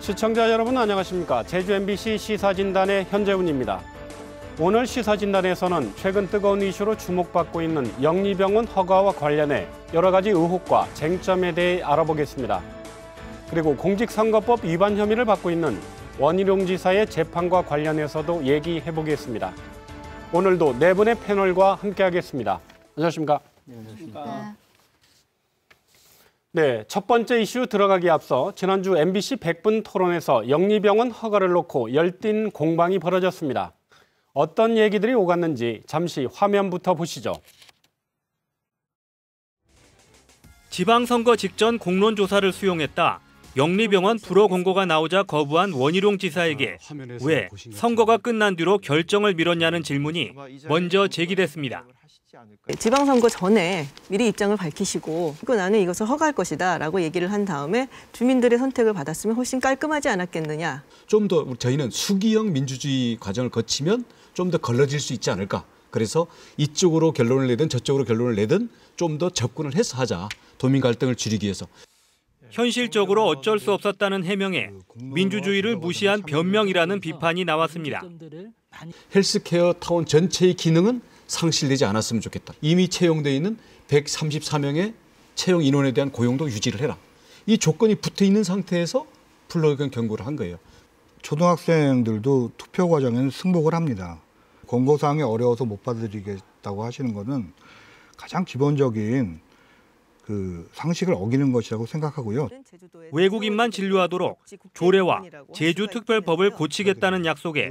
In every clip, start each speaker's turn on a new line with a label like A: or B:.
A: 시청자 여러분 안녕하십니까. 제주 MBC 시사진단의 현재훈입니다. 오늘 시사진단에서는 최근 뜨거운 이슈로 주목받고 있는 영리병원 허가와 관련해 여러 가지 의혹과 쟁점에 대해 알아보겠습니다. 그리고 공직선거법 위반 혐의를 받고 있는 원희룡 지사의 재판과 관련해서도 얘기해보겠습니다. 오늘도 네 분의 패널과 함께하겠습니다. 안녕하십니까?
B: 네, 안녕하십니까?
A: 네, 첫 번째 이슈 들어가기 앞서 지난주 MBC 100분 토론에서 영리병원 허가를 놓고 열띤 공방이 벌어졌습니다. 어떤 얘기들이 오갔는지 잠시 화면부터 보시죠.
C: 지방선거 직전 공론조사를 수용했다. 영리병원 불허 공고가 나오자 거부한 원희룡 지사에게 왜 선거가 끝난 뒤로 결정을 미뤘냐는 질문이 먼저 제기됐습니다.
D: 지방선거 전에 미리 입장을 밝히시고 그리고 나는 이것을 허가할 것이다 라고 얘기를 한 다음에 주민들의 선택을 받았으면 훨씬 깔끔하지 않았겠느냐.
E: 좀 더 저희는 수기형 민주주의 과정을 거치면 좀 더 걸러질 수 있지 않을까. 그래서 이쪽으로 결론을 내든 저쪽으로 결론을 내든 좀 더 접근을 해서 하자. 도민 갈등을 줄이기 위해서.
C: 현실적으로 어쩔 수 없었다는 해명에 민주주의를 무시한 변명이라는 비판이 나왔습니다.
E: 헬스케어 타운 전체의 기능은 상실되지 않았으면 좋겠다. 이미 채용되어 있는 134명의 채용 인원에 대한 고용도 유지를 해라. 이 조건이 붙어 있는 상태에서 불허경 경고를 한 거예요.
F: 초등학생들도 투표 과정에는 승복을 합니다. 권고사항이 어려워서 못 받아들이겠다고 하시는 것은 가장 기본적인 그 상식을 어기는 것이라고 생각하고요.
C: 외국인만 진료하도록 조례와 제주특별법을 고치겠다는 약속에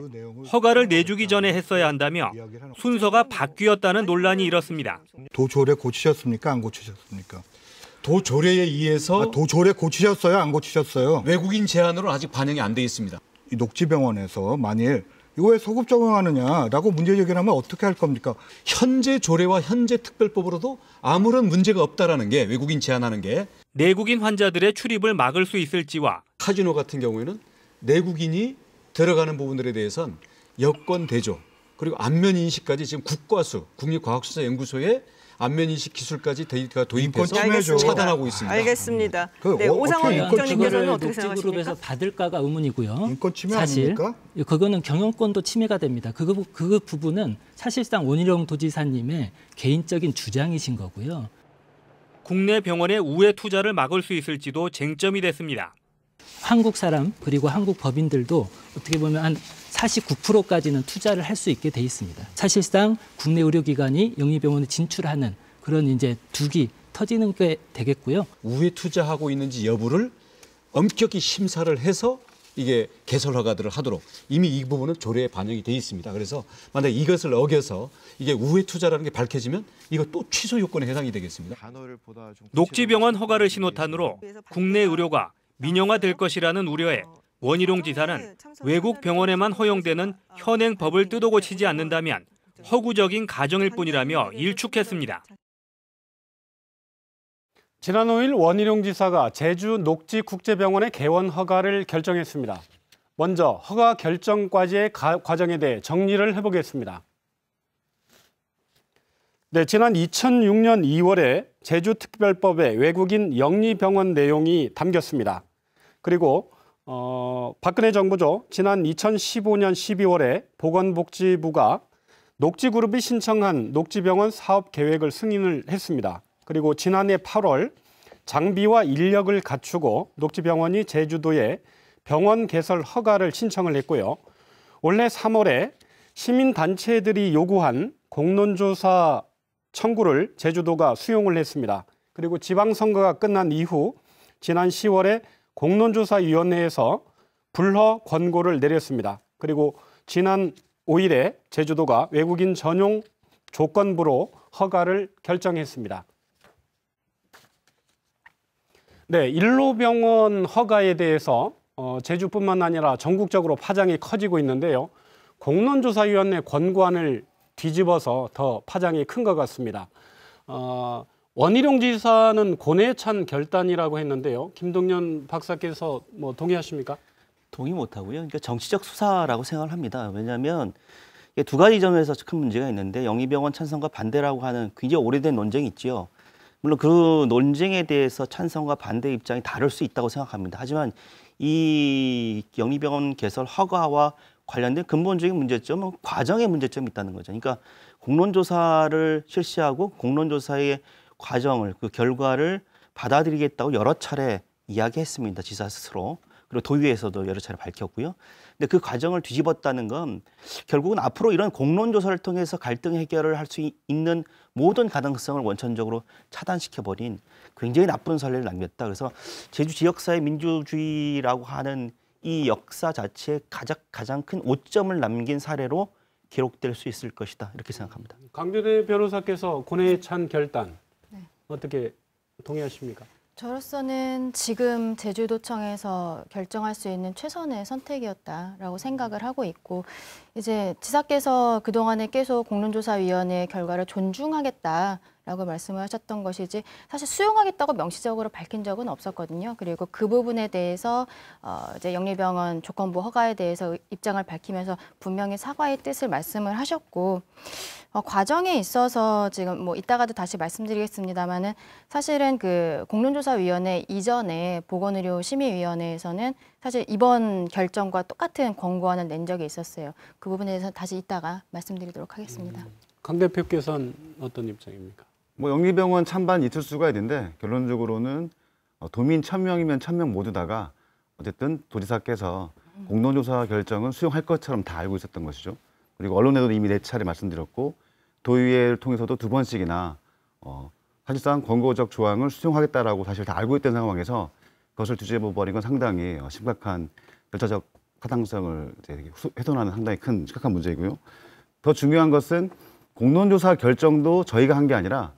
C: 허가를 내주기 전에 했어야 한다며 순서가 바뀌었다는 논란이 일었습니다.
F: 도조례 고치셨습니까? 안 고치셨습니까?
E: 도조례에 의해서
F: 도조례 고치셨어요? 안 고치셨어요?
E: 외국인 제한으로는 아직 반영이 안 돼 있습니다.
F: 이 녹지병원에서 만일 이거 왜 소급 적용하느냐라고 문제 제기를 하면 어떻게 할 겁니까?
E: 현재 조례와 현재 특별법으로도 아무런 문제가 없다라는 게 외국인 제한하는 게
C: 내국인 환자들의 출입을 막을 수 있을지와
E: 카지노 같은 경우에는 내국인이 들어가는 부분들에 대해서는 여권 대조 그리고 안면 인식까지 지금 국과수 국립과학수사연구소에 안면인식 기술까지 도입해서 차단하고 있습니다.
D: 알겠습니다. 네, 오상원 국장님께서는 어떻게 생각하십니까?
B: 녹지그룹에서 받을까가 의문이고요.
F: 인권 침해
B: 사실
F: 아닙니까?
B: 그거는 경영권도 침해가 됩니다. 그 부분은 사실상 원희룡 도지사님의 개인적인 주장이신 거고요.
C: 국내 병원의 우회 투자를 막을 수 있을지도 쟁점이 됐습니다.
B: 한국 사람 그리고 한국 법인들도 어떻게 보면 한 49%까지는 투자를 할 수 있게 돼 있습니다. 사실상 국내 의료기관이 영리병원에 진출하는 그런 이제 둑이 터지는 게 되겠고요.
E: 우회 투자하고 있는지 여부를 엄격히 심사를 해서 이게 개설 허가들을 하도록 이미 이 부분은 조례에 반영이 돼 있습니다. 그래서 만약 이것을 어겨서 이게 우회 투자라는 게 밝혀지면 이거 또 취소 요건에 해당이 되겠습니다.
C: 녹지병원 허가를 신호탄으로 국내 의료가 민영화될 것이라는 우려에 원희룡 지사는 외국 병원에만 허용되는 현행 법을 뜯어고치지 않는다면 허구적인 가정일 뿐이라며 일축했습니다.
A: 지난 5일 원희룡 지사가 제주 녹지국제병원의 개원 허가를 결정했습니다. 먼저 허가 결정까지의 과정에 대해 정리를 해보겠습니다. 네, 지난 2006년 2월에 제주특별법에 외국인 영리병원 내용이 담겼습니다. 그리고 박근혜 정부죠. 지난 2015년 12월에 보건복지부가 녹지그룹이 신청한 녹지병원 사업 계획을 승인을 했습니다. 그리고 지난해 8월 장비와 인력을 갖추고 녹지병원이 제주도에 병원 개설 허가를 신청을 했고요. 올해 3월에 시민단체들이 요구한 공론조사 청구를 제주도가 수용을 했습니다. 그리고 지방선거가 끝난 이후 지난 10월에 공론조사위원회에서 불허 권고를 내렸습니다. 그리고 지난 5일에 제주도가 외국인 전용 조건부로 허가를 결정했습니다. 네, 일로병원 허가에 대해서 제주뿐만 아니라 전국적으로 파장이 커지고 있는데요. 공론조사위원회 권고안을 뒤집어서 더 파장이 큰 것 같습니다. 원희룡 지사는 고뇌에 찬 결단이라고 했는데요. 김동연 박사께서 동의하십니까?
G: 동의 못하고요. 그러니까 정치적 수사라고 생각을 합니다. 왜냐하면 두 가지 점에서 큰 문제가 있는데 영리병원 찬성과 반대라고 하는 굉장히 오래된 논쟁이 있죠. 물론 그 논쟁에 대해서 찬성과 반대 입장이 다를 수 있다고 생각합니다. 하지만 이 영리병원 개설 허가와 관련된 근본적인 문제점은 과정의 문제점이 있다는 거죠. 그러니까 공론조사를 실시하고 공론조사의 과정을 그 결과를 받아들이겠다고 여러 차례 이야기했습니다. 지사 스스로. 그리고 도의회에서도 여러 차례 밝혔고요. 근데 그 과정을 뒤집었다는 건 결국은 앞으로 이런 공론조사를 통해서 갈등 해결을 할 수 있는 모든 가능성을 원천적으로 차단시켜버린 굉장히 나쁜 선례를 남겼다. 그래서 제주 지역사회 민주주의라고 하는 이 역사 자체에 가장 큰 오점을 남긴 사례로 기록될 수 있을 것이다. 이렇게 생각합니다.
A: 강준혜 변호사께서 고뇌에 찬 결단 어떻게 동의하십니까?
H: 저로서는 지금 제주도청에서 결정할 수 있는 최선의 선택이었다라고 생각을 하고 있고, 이제 지사께서 그동안에 계속 공론조사위원회 결과를 존중하겠다라고 말씀을 하셨던 것이지 사실 수용하겠다고 명시적으로 밝힌 적은 없었거든요. 그리고 그 부분에 대해서 이제 영리병원 조건부 허가에 대해서 입장을 밝히면서 분명히 사과의 뜻을 말씀을 하셨고, 과정에 있어서 지금 뭐 이따가도 다시 말씀드리겠습니다만은 사실은 그 공론조사위원회 이전에 보건의료심의위원회에서는 사실 이번 결정과 똑같은 권고안을 낸 적이 있었어요. 그 부분에 대해서 다시 이따가 말씀드리도록 하겠습니다.
A: 강 대표께서는 어떤 입장입니까?
I: 뭐 영리병원 찬반 있을 수가 있는데 결론적으로는 도민 1000명이면 1000명 모두 다가 어쨌든 도지사께서 공론조사 결정은 수용할 것처럼 다 알고 있었던 것이죠. 그리고 언론에도 이미 4차례 말씀드렸고 도의회를 통해서도 2번씩이나 사실상 권고적 조항을 수용하겠다라고 사실 다 알고 있던 상황에서 그것을 뒤집어버린 건 상당히 심각한 절차적 타당성을 훼손하는 상당히 큰 심각한 문제이고요. 더 중요한 것은 공론조사 결정도 저희가 한 게 아니라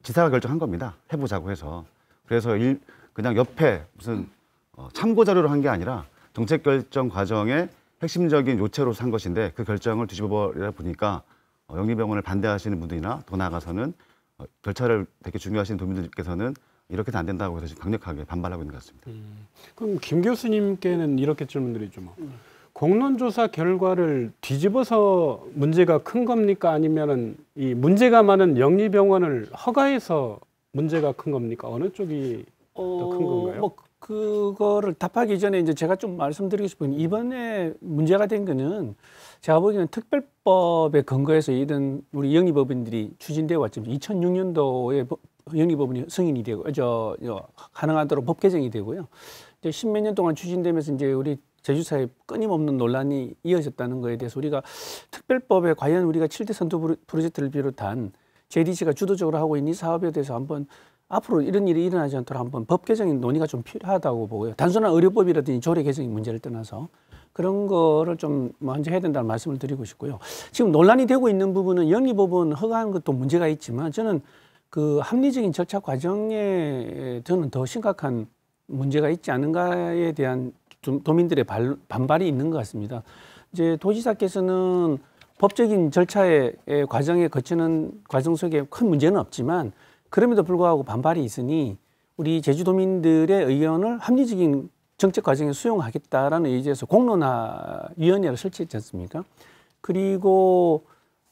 I: 지사가 결정한 겁니다. 해보자고 해서. 그래서 그냥 옆에 무슨 참고 자료로 한 게 아니라 정책 결정 과정의 핵심적인 요체로 산 것인데 그 결정을 뒤집어버리다 보니까 영리병원을 반대하시는 분들이나 더 나아가서는 절차를 되게 중요하신 도민들께서는 이렇게는 안 된다고 해서 강력하게 반발하고 있는 것 같습니다.
A: 그럼 김 교수님께는 이렇게 질문드리죠. 뭐. 공론조사 결과를 뒤집어서 문제가 큰 겁니까? 아니면은 이 문제가 많은 영리병원을 허가해서 문제가 큰 겁니까? 어느 쪽이 더 큰 건가요?
J: 뭐 그거를 답하기 전에 이제 제가 좀 말씀드리고 싶은 이번에 문제가 된 거는 제가 보기에는 특별법에 근거해서 이런 우리 영리법인들이 추진되어 왔지만 2006년도에 영리법인이 승인이 되고 가능하도록 법 개정이 되고요. 이제 10몇 년 동안 추진되면서 이제 우리 제주사에 끊임없는 논란이 이어졌다는 거에 대해서 우리가 특별법에 과연 우리가 7대 선도 프로젝트를 비롯한 JDC가 주도적으로 하고 있는 이 사업에 대해서 한번 앞으로 이런 일이 일어나지 않도록 한번 법 개정의 논의가 좀 필요하다고 보고요. 단순한 의료법이라든지 조례 개정의 문제를 떠나서 그런 거를 좀 먼저 해야 된다는 말씀을 드리고 싶고요. 지금 논란이 되고 있는 부분은 영리법은 허가한 것도 문제가 있지만 저는 그 합리적인 절차 과정에 저는 더 심각한 문제가 있지 않은가에 대한 좀 도민들의 반발이 있는 것 같습니다. 이제 도지사께서는 법적인 절차의 과정에 거치는 과정 속에 큰 문제는 없지만 그럼에도 불구하고 반발이 있으니 우리 제주도민들의 의견을 합리적인 정책 과정에 수용하겠다라는 의지에서 공론화위원회를 설치했지 않습니까? 그리고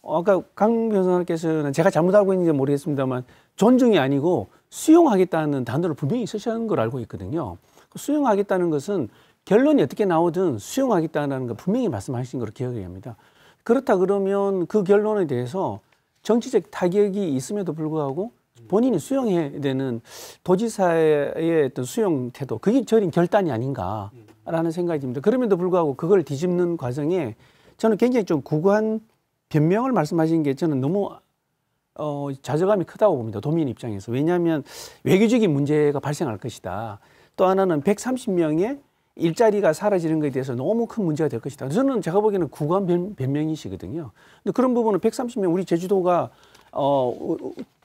J: 아까 강 변호사께서는 제가 잘못 알고 있는지 모르겠습니다만 존중이 아니고 수용하겠다는 단어를 분명히 쓰시는 걸 알고 있거든요. 수용하겠다는 것은 결론이 어떻게 나오든 수용하겠다는 걸 분명히 말씀하신 걸로 기억이 합니다. 그렇다 그러면 그 결론에 대해서 정치적 타격이 있음에도 불구하고 본인이 수용해야 되는 도지사의 어떤 수용 태도, 그게 저린 결단이 아닌가라는 생각이 듭니다. 그럼에도 불구하고 그걸 뒤집는 과정에 저는 굉장히 좀 구구한 변명을 말씀하신 게 저는 너무 좌절감이 크다고 봅니다. 도민 입장에서. 왜냐하면 외교적인 문제가 발생할 것이다. 또 하나는 130명의 일자리가 사라지는 것에 대해서 너무 큰 문제가 될 것이다. 저는 제가 보기에는 구구한 변명이시거든요. 근데 그런 부분은 130명 우리 제주도가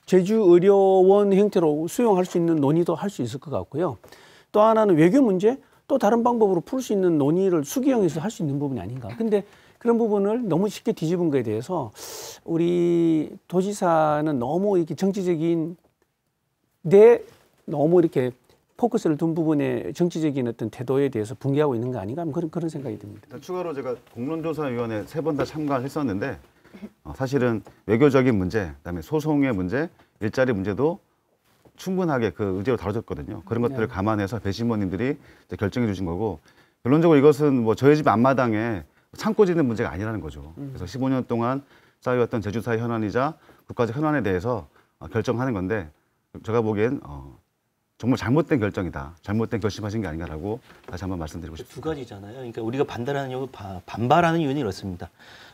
J: 제주의료원 형태로 수용할 수 있는 논의도 할 수 있을 것 같고요. 또 하나는 외교 문제, 또 다른 방법으로 풀 수 있는 논의를 수기형에서 할 수 있는 부분이 아닌가. 근데 그런 부분을 너무 쉽게 뒤집은 거에 대해서 우리 도지사는 너무 이렇게 정치적인 너무 이렇게 포커스를 둔 부분에 정치적인 어떤 태도에 대해서 붕괴하고 있는 거 아닌가 하면 그런 생각이 듭니다.
I: 추가로 제가 공론조사위원회 3번 다 충분하게 그 의제로 다뤄졌거든요. 그런 것들을 감안해서 배심원님들이 이제 결정해 주신 거고 결론적으로 이것은 뭐 저희 집 앞마당에 참고 지는 문제가 아니라는 거죠. 그래서 15년 동안 쌓여왔던 제주사의 현안이자 국가적 현안에 대해서 결정하는 건데 제가 보기엔 정말 잘못된 결정이다. 잘못된 결심하신 게 아닌가라고 다시 한번 말씀드리고 싶습니다.
G: 두 가지잖아요. 그러니까 우리가 반발하는 이유는 이렇습니다.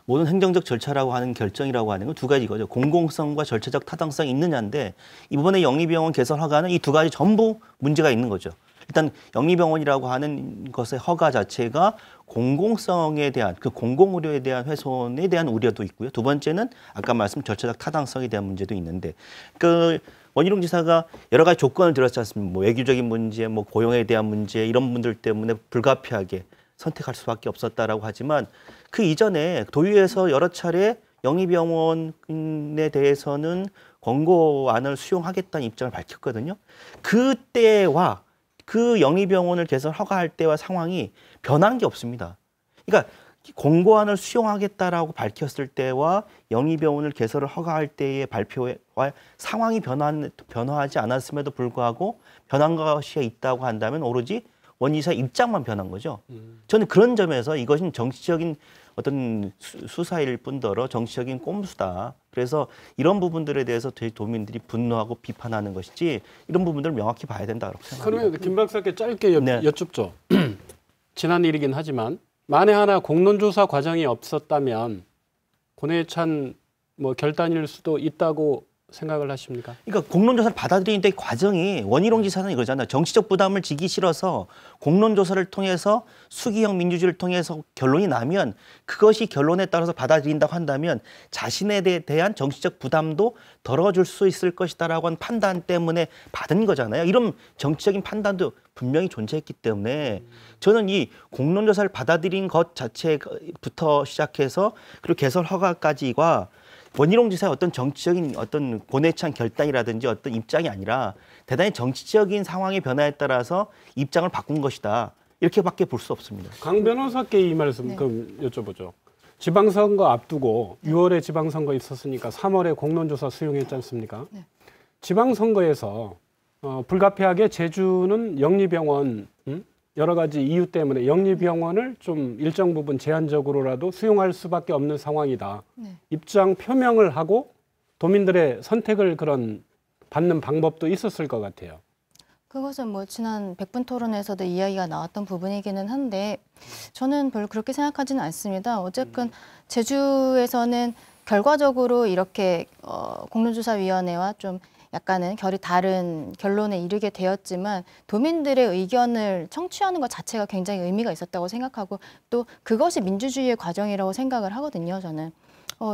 G: 모든 행정적 절차라고 하는 결정이라고 하는 건 두 가지 거죠. 공공성과 절차적 타당성이 있느냐인데 이번에 영리병원 개설 허가는 이 두 가지 전부 문제가 있는 거죠. 일단 영리병원이라고 하는 것의 허가 자체가 공공성에 대한 그 공공의료에 대한 훼손에 대한 우려도 있고요. 두 번째는 아까 말씀 절차적 타당성에 대한 문제도 있는데 그 원희룡 지사가 여러 가지 조건을 들었지 않습니까? 뭐 외교적인 문제, 뭐 고용에 대한 문제 이런 분들 때문에 불가피하게 선택할 수밖에 없었다라고 하지만 그 이전에 도의회에서 여러 차례 영리병원에 대해서는 권고안을 수용하겠다는 입장을 밝혔거든요. 그때와 그 영리병원을 개설 허가할 때와 상황이 변한 게 없습니다. 그러니까 권고안을 수용하겠다라고 밝혔을 때와 영리병원을 개설을 허가할 때의 발표와 상황이 변화하지 않았음에도 불구하고 변한 것이 있다고 한다면 오로지 원 지사 입장만 변한 거죠. 저는 그런 점에서 이것은 정치적인 어떤 수사일 뿐더러 정치적인 꼼수다. 그래서 이런 부분들에 대해서 저희 도민들이 분노하고 비판하는 것이지 이런 부분들을 명확히 봐야 된다고 생각합니다.
A: 그러면 김 박사께 짧게 여쭙죠. 지난 일이긴 하지만 만에 하나 공론조사 과정이 없었다면 고뇌찬 뭐 결단일 수도 있다고 생각을 하십니까?
G: 그러니까 공론조사를 받아들이는데 과정이 원희룡 지사는 이거잖아요. 정치적 부담을 지기 싫어서 공론조사를 통해서 수기형 민주주의를 통해서 결론이 나면 그것이 결론에 따라서 받아들인다고 한다면 자신에 대한 정치적 부담도 덜어줄 수 있을 것이다라고 하는 판단 때문에 받은 거잖아요. 이런 정치적인 판단도 분명히 존재했기 때문에 저는 이 공론조사를 받아들인 것 자체부터 시작해서 그리고 개설 허가까지가 원희룡 지사의 어떤 정치적인 어떤 고뇌찬 결단이라든지 어떤 입장이 아니라 대단히 정치적인 상황의 변화에 따라서 입장을 바꾼 것이다. 이렇게밖에 볼 수 없습니다.
A: 강 변호사께 이 말씀 그럼 여쭤보죠. 지방선거 앞두고 6월에 지방선거 있었으니까 3월에 공론조사 수용했지 않습니까? 네. 지방선거에서 불가피하게 제주는 영리병원 여러 가지 이유 때문에 영리병원을 좀 일정 부분 제한적으로라도 수용할 수밖에 없는 상황이다. 네. 입장 표명을 하고 도민들의 선택을 그런 받는 방법도 있었을 것 같아요.
H: 그것은 뭐 지난 100분 토론에서도 이야기가 나왔던 부분이기는 한데 저는 별로 그렇게 생각하지는 않습니다. 어쨌든 제주에서는 결과적으로 이렇게 공론조사위원회와 좀 약간은 결이 다른 결론에 이르게 되었지만 도민들의 의견을 청취하는 것 자체가 굉장히 의미가 있었다고 생각하고 또 그것이 민주주의의 과정이라고 생각을 하거든요, 저는.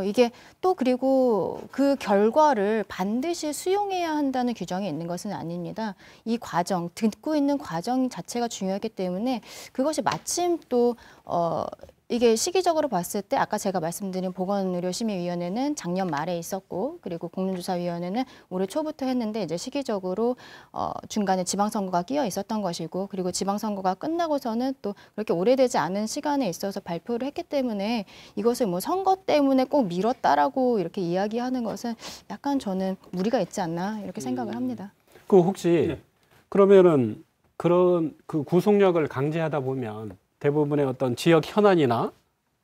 H: 이게 또 그리고 그 결과를 반드시 수용해야 한다는 규정이 있는 것은 아닙니다. 이 과정, 듣고 있는 과정 자체가 중요하기 때문에 그것이 마침 또 이게 시기적으로 봤을 때 아까 제가 말씀드린 보건의료심의위원회는 작년 말에 있었고 그리고 공론조사위원회는 올해 초부터 했는데 이제 시기적으로 중간에 지방선거가 끼어 있었던 것이고 그리고 지방선거가 끝나고서는 또 그렇게 오래되지 않은 시간에 있어서 발표를 했기 때문에 이것을 뭐 선거 때문에 꼭 미뤘다라고 이렇게 이야기하는 것은 약간 저는 무리가 있지 않나 이렇게 생각을 합니다.
A: 그 혹시 그러면은 그런 그 구속력을 강제하다 보면 대부분의 어떤 지역 현안이나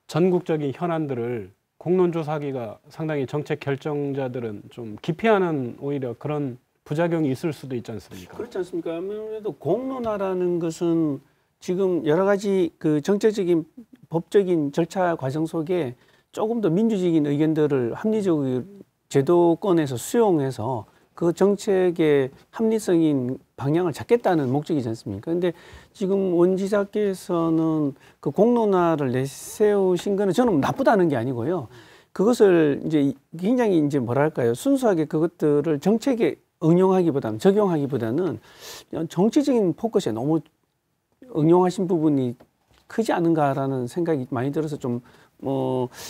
A: 전국적인 현안들을 공론조사하기가 상당히 정책 결정자들은 좀 기피하는 오히려 그런 부작용이 있을 수도 있지 않습니까?
J: 그렇지 않습니까? 아무래도 공론화라는 것은 지금 여러 가지 그 정책적인 법적인 절차 과정 속에 조금 더 민주적인 의견들을 합리적으로 제도권에서 수용해서 그 정책의 합리성인 방향을 잡겠다는 목적이지 않습니까? 근데 지금 원 지사께서는 그 공론화를 내세우신 거는 저는 나쁘다는 게 아니고요. 그것을 이제 굉장히 이제 뭐랄까요. 순수하게 그것들을 정책에 응용하기보다는 적용하기보다는 정치적인 포커스에 너무 응용하신 부분이 크지 않은가라는 생각이 많이 들어서 좀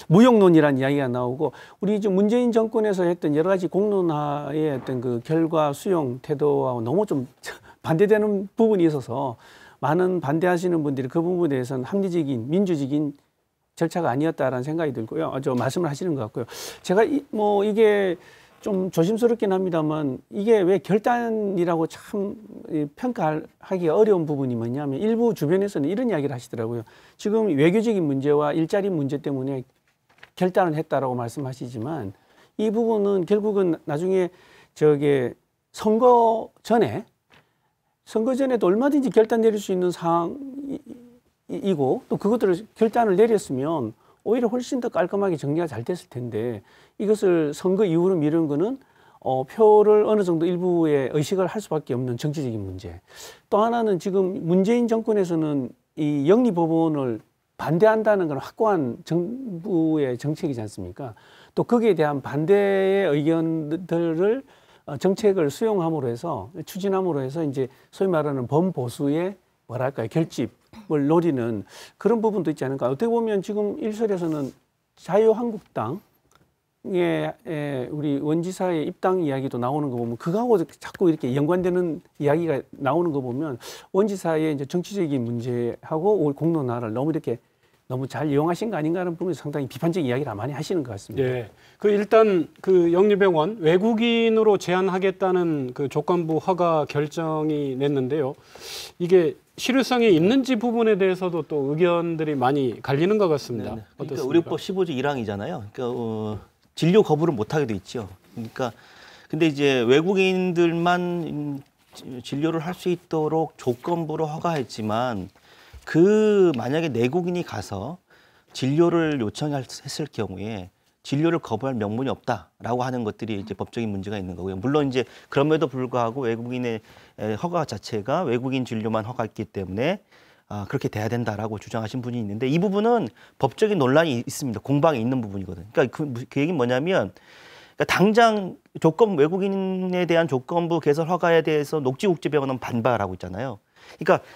J: 무용론이라는 이야기가 나오고 우리 지금 문재인 정권에서 했던 여러 가지 공론화의 어떤 그 결과 수용 태도하고 너무 좀 반대되는 부분이 있어서 많은 반대하시는 분들이 그 부분에 대해서는 합리적인 민주적인 절차가 아니었다라는 생각이 들고요. 말씀을 하시는 것 같고요. 제가 이게 좀 조심스럽긴 합니다만 이게 왜 결단이라고 참 평가하기가 어려운 부분이 뭐냐면 일부 주변에서는 이런 이야기를 하시더라고요. 지금 외교적인 문제와 일자리 문제 때문에 결단을 했다라고 말씀하시지만 이 부분은 결국은 나중에 선거 전에도 얼마든지 결단 내릴 수 있는 상황이고 또 그것들을 결단을 내렸으면 오히려 훨씬 더 깔끔하게 정리가 잘 됐을 텐데 이것을 선거 이후로 미루는 거는 표를 어느 정도 일부에 의식을 할 수밖에 없는 정치적인 문제. 또 하나는 지금 문재인 정권에서는 이 영리법원을 반대한다는 건 확고한 정부의 정책이지 않습니까? 또 거기에 대한 반대의 의견들을 정책을 수용함으로 해서 추진함으로 해서 이제 소위 말하는 범보수의 결집을 노리는 그런 부분도 있지 않을까. 어떻게 보면 지금 일설에서는 자유한국당의 우리 원지사의 입당 이야기도 나오는 거 보면 그거하고 자꾸 이렇게 연관되는 이야기가 나오는 거 보면 원지사의 이제 정치적인 문제하고 공론화를 너무 잘 이용하신 거 아닌가 하는 부분에서 상당히 비판적 이야기를 많이 하시는 것 같습니다.
A: 네. 일단 영리병원 외국인으로 제한하겠다는 조건부 허가 결정이 냈는데요. 이게 실효성이 있는지 부분에 대해서도 또 의견들이 많이 갈리는 것 같습니다.
G: 그러니까 의료법 15조 1항이잖아요. 그러니까 진료 거부를 못 하게 돼 있죠. 그러니까 근데 이제 외국인들만 진료를 할 수 있도록 조건부로 허가했지만 만약에 내국인이 가서 진료를 요청했을 경우에 진료를 거부할 명분이 없다라고 하는 것들이 이제 법적인 문제가 있는 거고요. 물론 이제 그럼에도 불구하고 외국인의 허가 자체가 외국인 진료만 허가했기 때문에 그렇게 돼야 된다라고 주장하신 분이 있는데 이 부분은 법적인 논란이 있습니다. 공방이 있는 부분이거든요. 그러니까 그 얘기는 뭐냐면 그러니까 당장 외국인에 대한 조건부 개설 허가에 대해서 녹지국제병원은 반발하고 있잖아요. 그러니까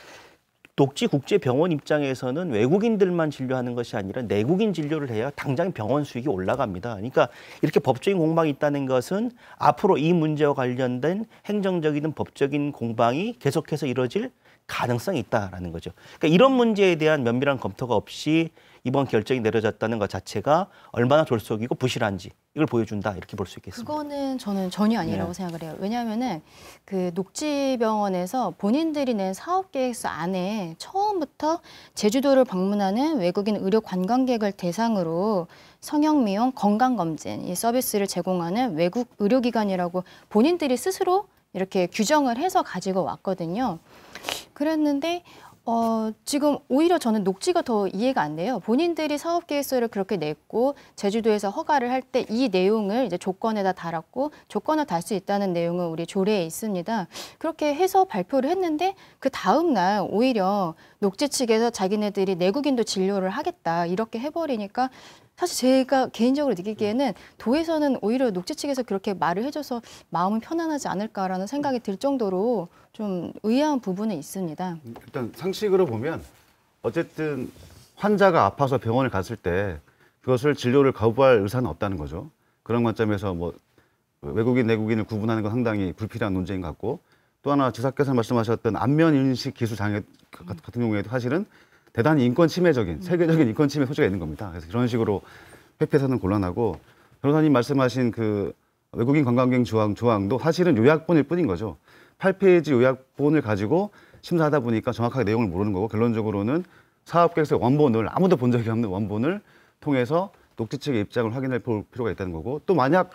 G: 녹지국제병원 입장에서는 외국인들만 진료하는 것이 아니라 내국인 진료를 해야 당장 병원 수익이 올라갑니다. 그러니까 이렇게 법적인 공방이 있다는 것은 앞으로 이 문제와 관련된 행정적이든 법적인 공방이 계속해서 이루어질 가능성이 있다라는 거죠. 그러니까 이런 문제에 대한 면밀한 검토가 없이 이번 결정이 내려졌다는 것 자체가 얼마나 졸속이고 부실한지 이걸 보여준다 이렇게 볼 수 있겠습니다.
H: 그거는 저는 전혀 아니라고 생각을 해요. 왜냐하면은 녹지병원에서 본인들이 낸 사업 계획서 안에 처음부터 제주도를 방문하는 외국인 의료 관광객을 대상으로 성형 미용, 건강 검진 이 서비스를 제공하는 외국 의료기관이라고 본인들이 스스로 이렇게 규정을 해서 가지고 왔거든요. 그랬는데 지금 오히려 저는 녹지가 더 이해가 안 돼요. 본인들이 사업 계획서를 그렇게 냈고 제주도에서 허가를 할 때 이 내용을 이제 조건에다 달았고 조건을 달 수 있다는 내용은 우리 조례에 있습니다. 그렇게 해서 발표를 했는데 그 다음 날 오히려 녹지 측에서 자기네들이 내국인도 진료를 하겠다 이렇게 해버리니까 사실 제가 개인적으로 느끼기에는 도에서는 오히려 녹지 측에서 그렇게 말을 해줘서 마음은 편안하지 않을까라는 생각이 들 정도로 좀 의아한 부분은 있습니다.
I: 일단 상식으로 보면 어쨌든 환자가 아파서 병원을 갔을 때 그것을 진료를 거부할 의사는 없다는 거죠. 그런 관점에서 외국인, 내국인을 구분하는 건 상당히 불필요한 논쟁인 것 같고 또 하나 지사께서 말씀하셨던 안면 인식 기술 장애 같은 경우에도 사실은 대단히 인권 침해적인 세계적인 인권 침해 소지가 있는 겁니다. 그래서 이런 식으로 회피해서는 곤란하고 변호사님 말씀하신 외국인 관광객 조항도 사실은 요약본일 뿐인 거죠. 8페이지 요약본을 가지고 심사하다 보니까 정확하게 내용을 모르는 거고 결론적으로는 사업계획서의 원본을 아무도 본 적이 없는 원본을 통해서 녹지 측의 입장을 확인할 필요가 있다는 거고 또 만약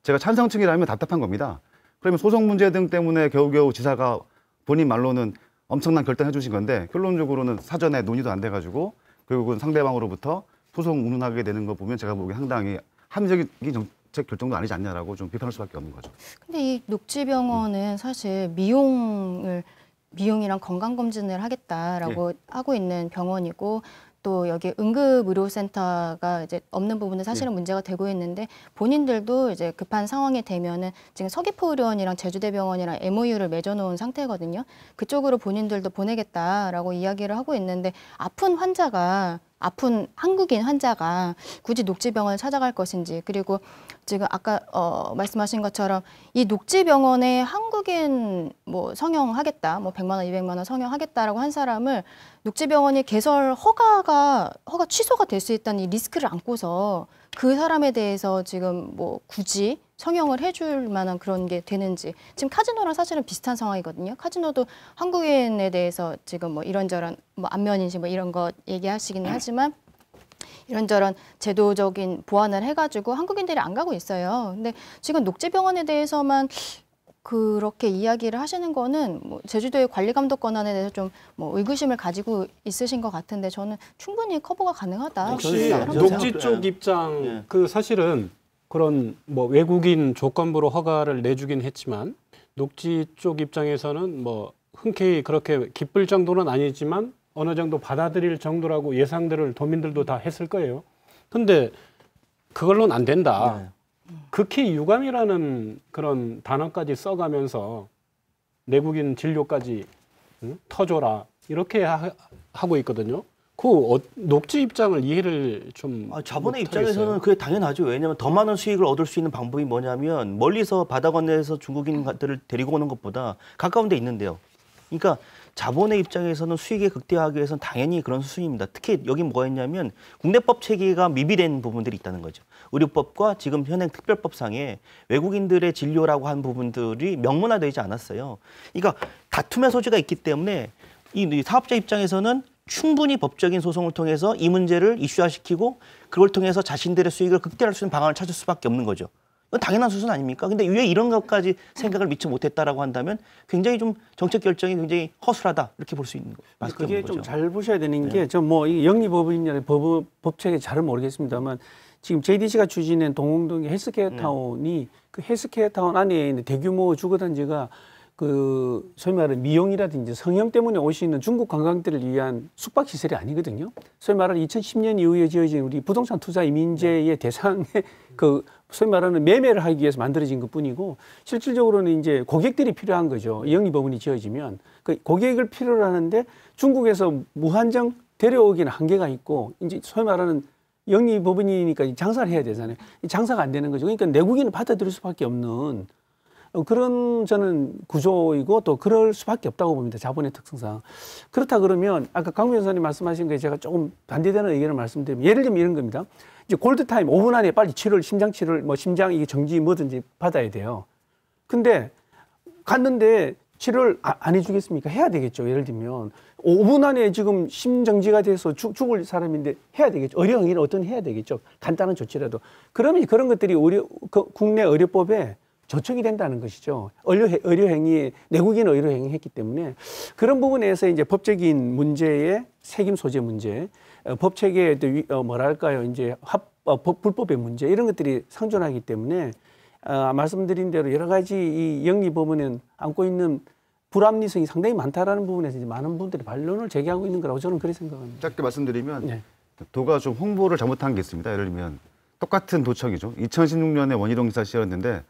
I: 제가 찬성층이라면 답답한 겁니다. 그러면 소송 문제 등 때문에 겨우겨우 지사가 본인 말로는 엄청난 결단해 주신 건데 결론적으로는 사전에 논의도 안 돼가지고 결국은 상대방으로부터 소송 운운하게 되는 거 보면 제가 보기에 상당히 합리적인 정책 결정도 아니지 않냐라고 좀 비판할 수밖에 없는 거죠. 근데
H: 이 녹지병원은 사실 미용이랑 건강검진을 하겠다라고 하고 있는 병원이고 또 여기 응급의료센터가 이제 없는 부분은 사실은 문제가 되고 있는데 본인들도 이제 급한 상황이 되면은 지금 서귀포의료원이랑 제주대병원이랑 MOU를 맺어놓은 상태거든요. 그쪽으로 본인들도 보내겠다라고 이야기를 하고 있는데 아픈 한국인 환자가 굳이 녹지병원을 찾아갈 것인지 그리고 지금 아까 말씀하신 것처럼 이 녹지병원에 한국인 성형하겠다, 100만 원, 200만 원 성형하겠다라고 한 사람을 녹지병원이 개설 허가 취소가 될 수 있다는 이 리스크를 안고서 그 사람에 대해서 지금 뭐 굳이 성형을 해줄 만한 그런 게 되는지. 지금 카지노랑 사실은 비슷한 상황이거든요. 카지노도 한국인에 대해서 지금 뭐 이런저런 뭐 안면인식 뭐 이런 거 얘기하시기는 하지만 이런저런 제도적인 보완을 해가지고 한국인들이 안 가고 있어요. 근데 지금 녹지병원에 대해서만 그렇게 이야기를 하시는 거는 뭐 제주도의 관리감독 권한에 대해서 좀 뭐 의구심을 가지고 있으신 것 같은데 저는 충분히 커버가 가능하다.
A: 혹시 녹지 쪽 입장 그 사실은 그런 뭐 외국인 조건부로 허가를 내주긴 했지만 녹지 쪽 입장에서는 뭐 흔쾌히 그렇게 기쁠 정도는 아니지만 어느 정도 받아들일 정도라고 예상들을 도민들도 다 했을 거예요. 근데 그걸로는 안 된다. 극히 유감이라는 그런 단어까지 써가면서 내국인 진료까지 터줘라 이렇게 하고 있거든요. 그 녹지 입장을 이해를 좀
G: 자본의 입장에서는 그게 당연하죠. 왜냐하면 더 많은 수익을 얻을 수 있는 방법이 뭐냐면 멀리서 바다 건너에서 중국인들을 데리고 오는 것보다 가까운 데 있는데요. 그러니까 자본의 입장에서는 수익을 극대화하기 위해서는 당연히 그런 수순입니다. 특히 여기 뭐가 있냐면 국내법 체계가 미비된 부분들이 있다는 거죠. 의료법과 지금 현행 특별법상에 외국인들의 진료라고 한 부분들이 명문화되지 않았어요. 그러니까 다툼의 소지가 있기 때문에 이 사업자 입장에서는 충분히 법적인 소송을 통해서 이 문제를 이슈화시키고 그걸 통해서 자신들의 수익을 극대화할 수 있는 방안을 찾을 수밖에 없는 거죠. 이건 당연한 수순 아닙니까? 근데 왜 이런 것까지 생각을 미처 못했다라고 한다면 굉장히 좀 정책 결정이 굉장히 허술하다 이렇게 볼 수 있는 거죠.
J: 그게 좀 잘 보셔야 되는 게 저 뭐 영리법인이나 법책에 잘은 모르겠습니다만 지금 JDC가 추진한 동홍동의 헬스케어 타운이 그 헬스케어 타운 안에 있는 대규모 주거단지가 그 소위 말하는 미용이라든지 성형 때문에 오시는 중국 관광객들을 위한 숙박 시설이 아니거든요. 소위 말하는 2010년 이후에 지어진 우리 부동산 투자 이민제의 대상의 그 소위 말하는 매매를 하기 위해서 만들어진 것뿐이고 실질적으로는 이제 고객들이 필요한 거죠. 영리법원이 지어지면 그 고객을 필요로 하는데 중국에서 무한정 데려오기는 한계가 있고 이제 소위 말하는 영리법원이니까 장사를 해야 되잖아요. 장사가 안 되는 거죠. 그러니까 내국인을 받아들일 수밖에 없는 그런 저는 구조이고 또 그럴 수밖에 없다고 봅니다. 자본의 특성상. 그렇다 그러면 아까 강 변호사님 말씀하신 거에 제가 조금 반대되는 의견을 말씀드리면 예를 들면 이런 겁니다. 이제 골드타임 5분 안에 빨리 치료를 심장 치료를 뭐 심장 이게 정지 뭐든지 받아야 돼요. 근데 갔는데 치료를 안 해주겠습니까? 해야 되겠죠. 예를 들면 5분 안에 지금 심정지가 돼서 죽을 사람인데 해야 되겠죠. 의료행위는 어떤 해야 되겠죠. 간단한 조치라도. 그러면 그런 것들이 국내 의료법에 저촉이 된다는 것이죠. 의료행위, 내국인 의료행위 했기 때문에 그런 부분에서 이제 법적인 문제의 책임 소재 문제, 법체계의 뭐랄까요, 이제 불법의 문제 이런 것들이 상존하기 때문에 말씀드린 대로 여러 가지 이 영리법원은 안고 있는 불합리성이 상당히 많다라는 부분에서 이제 많은 분들이 반론을 제기하고 있는 거라고 저는 그렇게 생각합니다.
I: 짧게 말씀드리면 도가 좀 홍보를 잘못한 게 있습니다. 예를 들면 똑같은 도청이죠. 2016년에 원희동 지사 시절이었는데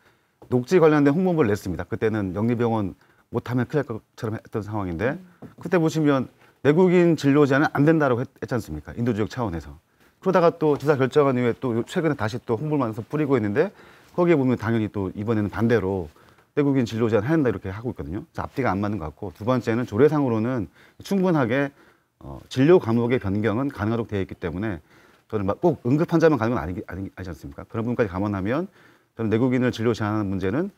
I: 녹지 관련된 홍보물을 냈습니다. 그때는 영리병원 못하면 큰일 날 것처럼 했던 상황인데 그때 보시면 내국인 진료 제한은 안 된다고 했지 않습니까? 인도주의적 차원에서. 그러다가 또 지사 결정한 이후에 또 최근에 다시 또 홍보를 만들어서 뿌리고 있는데 거기에 보면 당연히 또 이번에는 반대로 내국인 진료 제한 해야 된다 이렇게 하고 있거든요. 그래서 앞뒤가 안 맞는 것 같고 두 번째는 조례상으로는 충분하게 진료 과목의 변경은 가능하도록 되어 있기 때문에 저는 꼭 응급환자만 가는 건 아니지 않습니까? 그런 부분까지 감안하면 저는 내국인을 진료 제한하는 문제는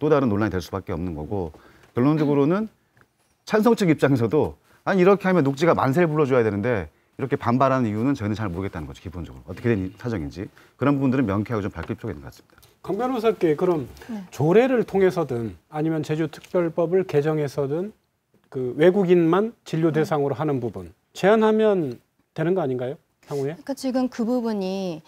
I: 또 다른 논란이 될 수밖에 없는 거고 결론적으로는 찬성 측 입장에서도 아니 이렇게 하면 녹지가 만세를 불러줘야 되는데 이렇게 반발하는 이유는 저희는 잘 모르겠다는 거죠. 기본적으로 어떻게 된 사정인지 그런 부분들은 명쾌하고 좀 밝힐 필요가 있는 것 같습니다.
A: 강 변호사께 그럼 조례를 통해서든 아니면 제주특별법을 개정해서든 그 외국인만 진료 대상으로 하는 부분 제한하면 되는 거 아닌가요? 향후에?
H: 그러니까 지금 그 부분이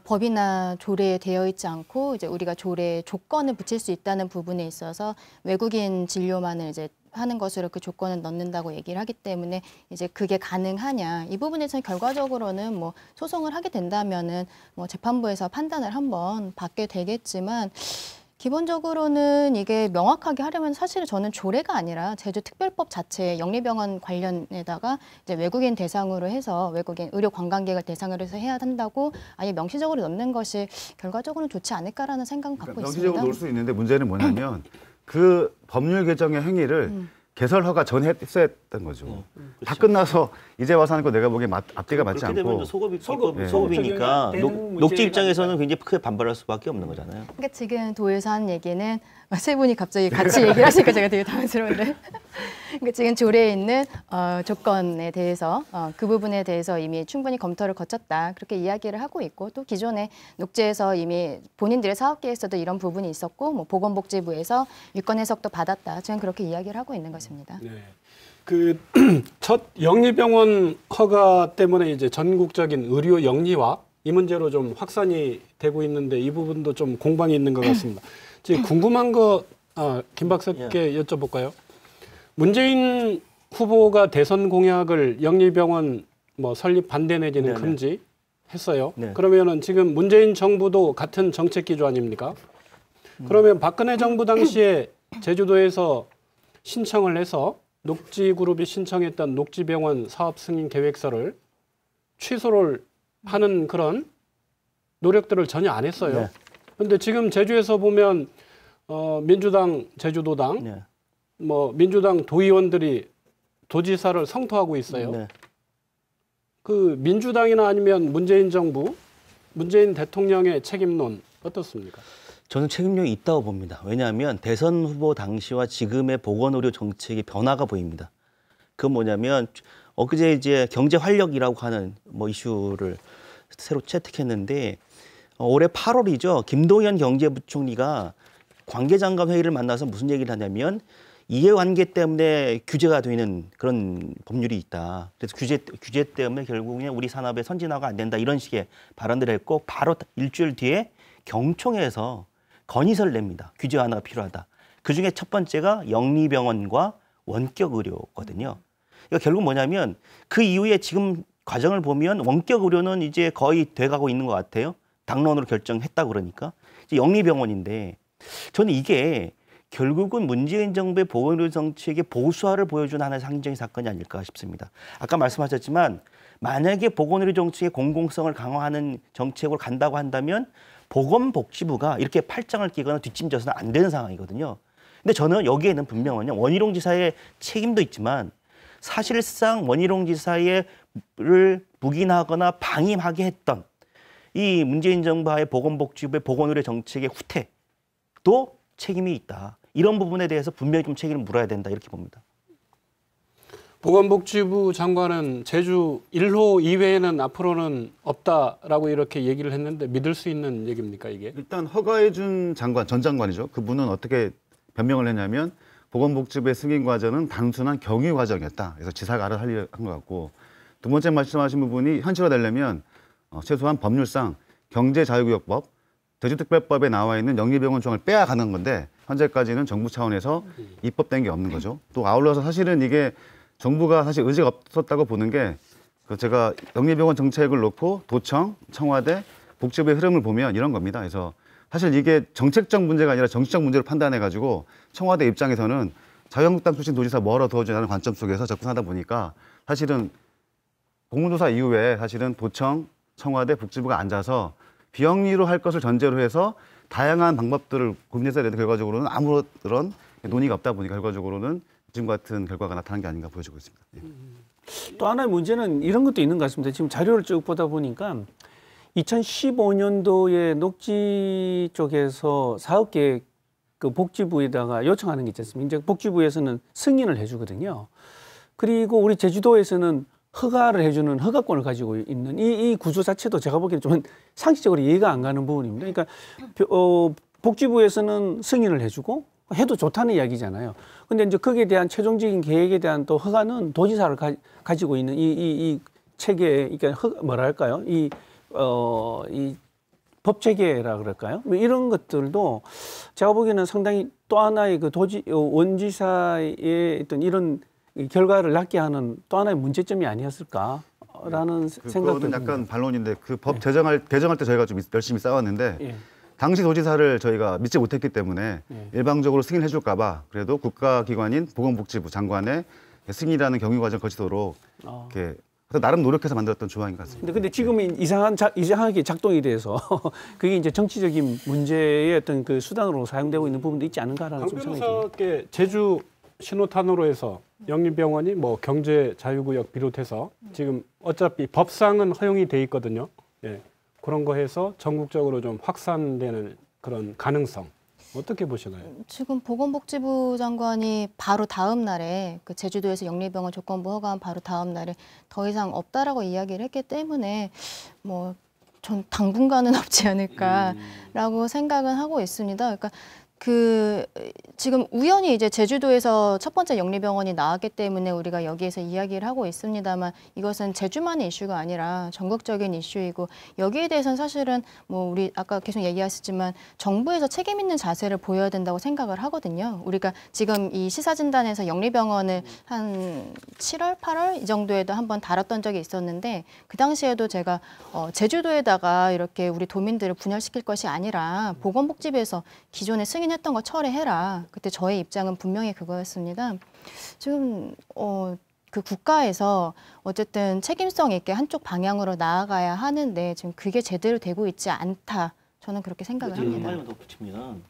H: 법이나 조례에 되어 있지 않고 이제 우리가 조례에 조건을 붙일 수 있다는 부분에 있어서 외국인 진료만을 이제 하는 것으로 그 조건을 넣는다고 얘기를 하기 때문에 이제 그게 가능하냐 이 부분에서는 결과적으로는 뭐 소송을 하게 된다면은 뭐 재판부에서 판단을 한번 받게 되겠지만 기본적으로는 이게 명확하게 하려면 사실은 저는 조례가 아니라 제주특별법 자체의 영리병원 관련에다가 이제 외국인 대상으로 해서 외국인 의료 관광객을 대상으로 해서 해야 한다고 아예 명시적으로 넣는 것이 결과적으로는 좋지 않을까라는 생각은 갖고 있습니다.
I: 명시적으로 넣을 수 있는데 문제는 뭐냐면 그 법률 개정의 행위를 개설 허가 전에 했어야 했던 거죠. 다 끝나서 이제 와서 하는 거 내가 보기엔 앞뒤가 맞지
G: 그렇게
I: 않고.
G: 되면 소급이니까 녹지 입장에서는 굉장히 크게 반발할 수밖에 없는 거잖아요.
H: 그러니까 지금 도에서 하는 얘기는 세 분이 갑자기 같이 얘기를 하시니까 제가 되게 당황스러운데 그러니까 지금 조례에 있는 조건에 대해서 그 부분에 대해서 이미 충분히 검토를 거쳤다 그렇게 이야기를 하고 있고 또 기존에 녹지에서 이미 본인들의 사업계획에서도 이런 부분이 있었고 뭐 보건복지부에서 유권 해석도 받았다 저는 그렇게 이야기를 하고 있는 것입니다.
A: 네. 그 첫 영리병원 허가 때문에 이제 전국적인 의료 영리화 이 문제로 좀 확산이 되고 있는데 이 부분도 좀 공방이 있는 것 같습니다. 지금 궁금한 거 김 박사께 여쭤볼까요? 문재인 후보가 대선 공약을 영리병원 뭐 설립 반대 내지는
G: 네네.
A: 금지 했어요.
G: 네.
A: 그러면은 지금 문재인 정부도 같은 정책 기조 아닙니까? 그러면 박근혜 정부 당시에 제주도에서 신청을 해서 녹지그룹이 신청했던 녹지병원 사업 승인 계획서를 취소를 하는 그런 노력들을 전혀 안 했어요. 그런데 지금 제주에서 보면 민주당 제주도당
G: 네.
A: 뭐 민주당 도의원들이 도지사를 성토하고 있어요.
G: 네.
A: 그 민주당이나 아니면 문재인 정부, 문재인 대통령의 책임론 어떻습니까?
G: 저는 책임력이 있다고 봅니다. 왜냐하면 대선 후보 당시와 지금의 보건의료 정책의 변화가 보입니다. 그건 뭐냐면 엊그제 이제 경제 활력이라고 하는 뭐 이슈를 새로 채택했는데 올해 8월이죠. 김동연 경제부총리가 관계장관 회의를 만나서 무슨 얘기를 하냐면 이해관계 때문에 규제가 되는 그런 법률이 있다. 그래서 규제 때문에 결국엔 우리 산업의 선진화가 안 된다. 이런 식의 발언들을 했고 바로 일주일 뒤에 경총에서 건의서를 냅니다. 규제 하나가 필요하다. 그중에 첫 번째가 영리병원과 원격의료거든요. 그러니까 결국 뭐냐면 그 이후에 지금 과정을 보면 원격의료는 이제 거의 돼가고 있는 것 같아요. 당론으로 결정했다고 그러니까. 이제 영리병원인데 저는 이게 결국은 문재인 정부의 보건의료 정책의 보수화를 보여준 하나의 상징적인 사건이 아닐까 싶습니다. 아까 말씀하셨지만 만약에 보건의료 정책의 공공성을 강화하는 정책으로 간다고 한다면 보건복지부가 이렇게 팔짱을 끼거나 뒷짐져서는 안 되는 상황이거든요. 근데 저는 여기에는 분명히요. 원희룡 지사의 책임도 있지만 사실상 원희룡 지사를 묵인하거나 방임하게 했던 이 문재인 정부의 보건복지부의 보건의료 정책의 후퇴도 책임이 있다. 이런 부분에 대해서 분명히 좀 책임을 물어야 된다. 이렇게 봅니다.
A: 보건복지부 장관은 제주 1호 이외에는 앞으로는 없다라고 이렇게 얘기를 했는데 믿을 수 있는 얘기입니까 이게?
I: 일단 허가해준 장관, 전 장관이죠. 그분은 어떻게 변명을 했냐면 보건복지부의 승인 과정은 단순한 경유 과정이었다. 그래서 지사가 알아서 하려고 한 것 같고 두 번째 말씀하신 부분이 현실화되려면 최소한 법률상 경제자유구역법, 제주특별법에 나와 있는 영리병원 조항을 빼앗가는 건데 현재까지는 정부 차원에서 입법된 게 없는 거죠. 또 아울러서 사실은 이게 정부가 사실 의지가 없었다고 보는 게 제가 영리병원 정책을 놓고 도청, 청와대, 복지부의 흐름을 보면 이런 겁니다. 그래서 사실 이게 정책적 문제가 아니라 정치적 문제로 판단해가지고 청와대 입장에서는 자유한국당 출신 도지사 멀어두어주는 관점 속에서 접근하다 보니까 사실은 공문조사 이후에 사실은 도청, 청와대, 복지부가 앉아서 비영리로 할 것을 전제로 해서 다양한 방법들을 고민했어야 되는데 결과적으로는 아무런 논의가 없다 보니까 결과적으로는 지금 같은 결과가 나타난 게 아닌가 보여지고 있습니다.
J: 또 하나의 문제는 이런 것도 있는 것 같습니다. 지금 자료를 쭉 보다 보니까 2015년도에 녹지 쪽에서 사업계획 그 복지부에다가 요청하는 게 있지 않습니까? 이제 복지부에서는 승인을 해주거든요. 그리고 우리 제주도에서는 허가를 해주는 허가권을 가지고 있는 이 구조 자체도 제가 보기에는 좀 상식적으로 이해가 안 가는 부분입니다. 그러니까 복지부에서는 승인을 해주고 해도 좋다는 이야기잖아요. 근데 이제 거기에 대한 최종적인 계획에 대한 또 허가는 도지사를 가지고 있는 이 체계, 그러니까 뭐랄까요? 이 법 체계라 그럴까요? 뭐 이런 것들도 제가 보기에는 상당히 또 하나의 그 원지사의 어떤 이런 결과를 낳게 하는 또 하나의 문제점이 아니었을까라는 생각도 듭니다.
I: 약간 반론인데 그 법 개정할 때 저희가 좀 열심히 싸웠는데
J: 당시
I: 도지사를 저희가 믿지 못했기 때문에 일방적으로 승인해 줄까 봐 그래도 국가기관인 보건복지부 장관의 승인이라는 경유 과정 거치도록 이렇게 나름 노력해서 만들었던 조항인 것 같습니다.
J: 근데 지금은 이상하게 작동이 돼서 그게 이제 정치적인 문제의 어떤 그 수단으로 사용되고 있는 부분도 있지 않은가라는 좀 생각이 듭니다.
A: 변호사께 제주 신호탄으로 해서 영리병원이 뭐 경제자유구역 비롯해서 지금 어차피 법상은 허용이 돼 있거든요. 예. 그런 거 해서 전국적으로 좀 확산되는 그런 가능성 어떻게 보시나요?
H: 지금 보건복지부 장관이 바로 다음 날에 그 제주도에서 영리병원 조건부 허가한 바로 다음 날에 더 이상 없다라고 이야기를 했기 때문에 뭐 전 당분간은 없지 않을까라고 생각은 하고 있습니다. 그러니까 지금 우연히 이제 제주도에서 첫 번째 영리병원이 나왔기 때문에 우리가 여기에서 이야기를 하고 있습니다만 이것은 제주만의 이슈가 아니라 전국적인 이슈이고 여기에 대해서는 사실은 뭐 우리 아까 계속 얘기하셨지만 정부에서 책임 있는 자세를 보여야 된다고 생각을 하거든요. 우리가 지금 이 시사진단에서 영리병원을 한 7월, 8월 이 정도에도 한번 다뤘던 적이 있었는데 그 당시에도 제가 제주도에다가 이렇게 우리 도민들을 분열시킬 것이 아니라 보건복지부에서 기존에 승인했던 거 철회해라. 그때 저의 입장은 분명히 그거였습니다. 지금 그 국가에서 어쨌든 책임성 있게 한쪽 방향으로 나아가야 하는데 지금 그게 제대로 되고 있지 않다. 저는 그렇게 생각을 합니다.
G: 한마디만 더 붙이면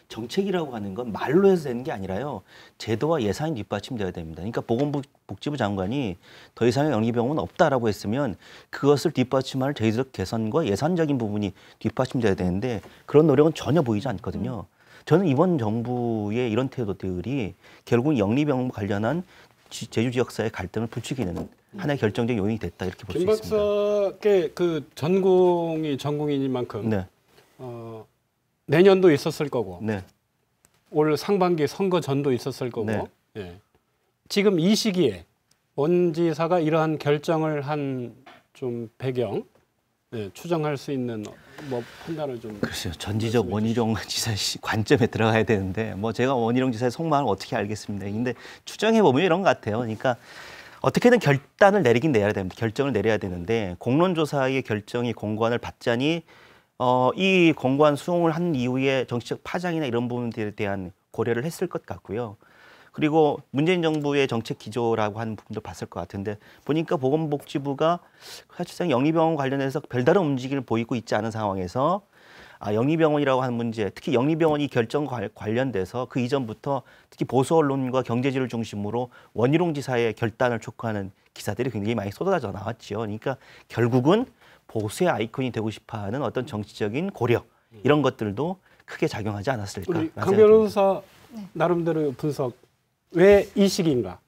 G: 정책이라고 하는 건 말로 해서 되는 게 아니라요. 제도와 예산이 뒷받침돼야 됩니다. 그러니까 보건복지부 장관이 더 이상의 영리병원은 없다라고 했으면 그것을 뒷받침할 제도적 개선과 예산적인 부분이 뒷받침돼야 되는데 그런 노력은 전혀 보이지 않거든요. 저는 이번 정부의 이런 태도들이 결국 영리병원 관련한 제주 지역사회 갈등을 부추기는 하나의 결정적 요인이 됐다 이렇게 볼 수 있습니다.
A: 김 박사께 그 전공이 전공이니만큼
G: 네.
A: 내년도 있었을 거고
G: 네.
A: 올 상반기 선거 전도 있었을 거고
G: 네.
A: 예. 지금 이 시기에 원지사가 이러한 결정을 한 좀 배경 추정할 수 있는 뭐 판단을 좀
G: 글쎄요. 전지적 원희룡 지사 관점에 들어가야 되는데 뭐 제가 원희룡 지사의 속마음을 어떻게 알겠습니다. 근데 추정해 보면 이런 것 같아요. 그러니까 어떻게든 결단을 내리긴 내야 됩니다. 결정을 내려야 되는데 공론조사의 결정이 공고안을 받자니 이 공고안 수용을 한 이후에 정치적 파장이나 이런 부분들에 대한 고려를 했을 것 같고요. 그리고 문재인 정부의 정책 기조라고 하는 부분도 봤을 것 같은데 보니까 보건복지부가 사실상 영리병원 관련해서 별다른 움직임을 보이고 있지 않은 상황에서 영리병원이라고 하는 문제, 특히 영리병원이 결정 관련돼서 그 이전부터 특히 보수 언론과 경제지를 중심으로 원희룡 지사의 결단을 촉구하는 기사들이 굉장히 많이 쏟아져 나왔죠. 그러니까 결국은 보수의 아이콘이 되고 싶어하는 어떤 정치적인 고려 이런 것들도 크게 작용하지 않았을까.
A: 우리 강 변호사 나름대로 분석. 왜 이 시기인가?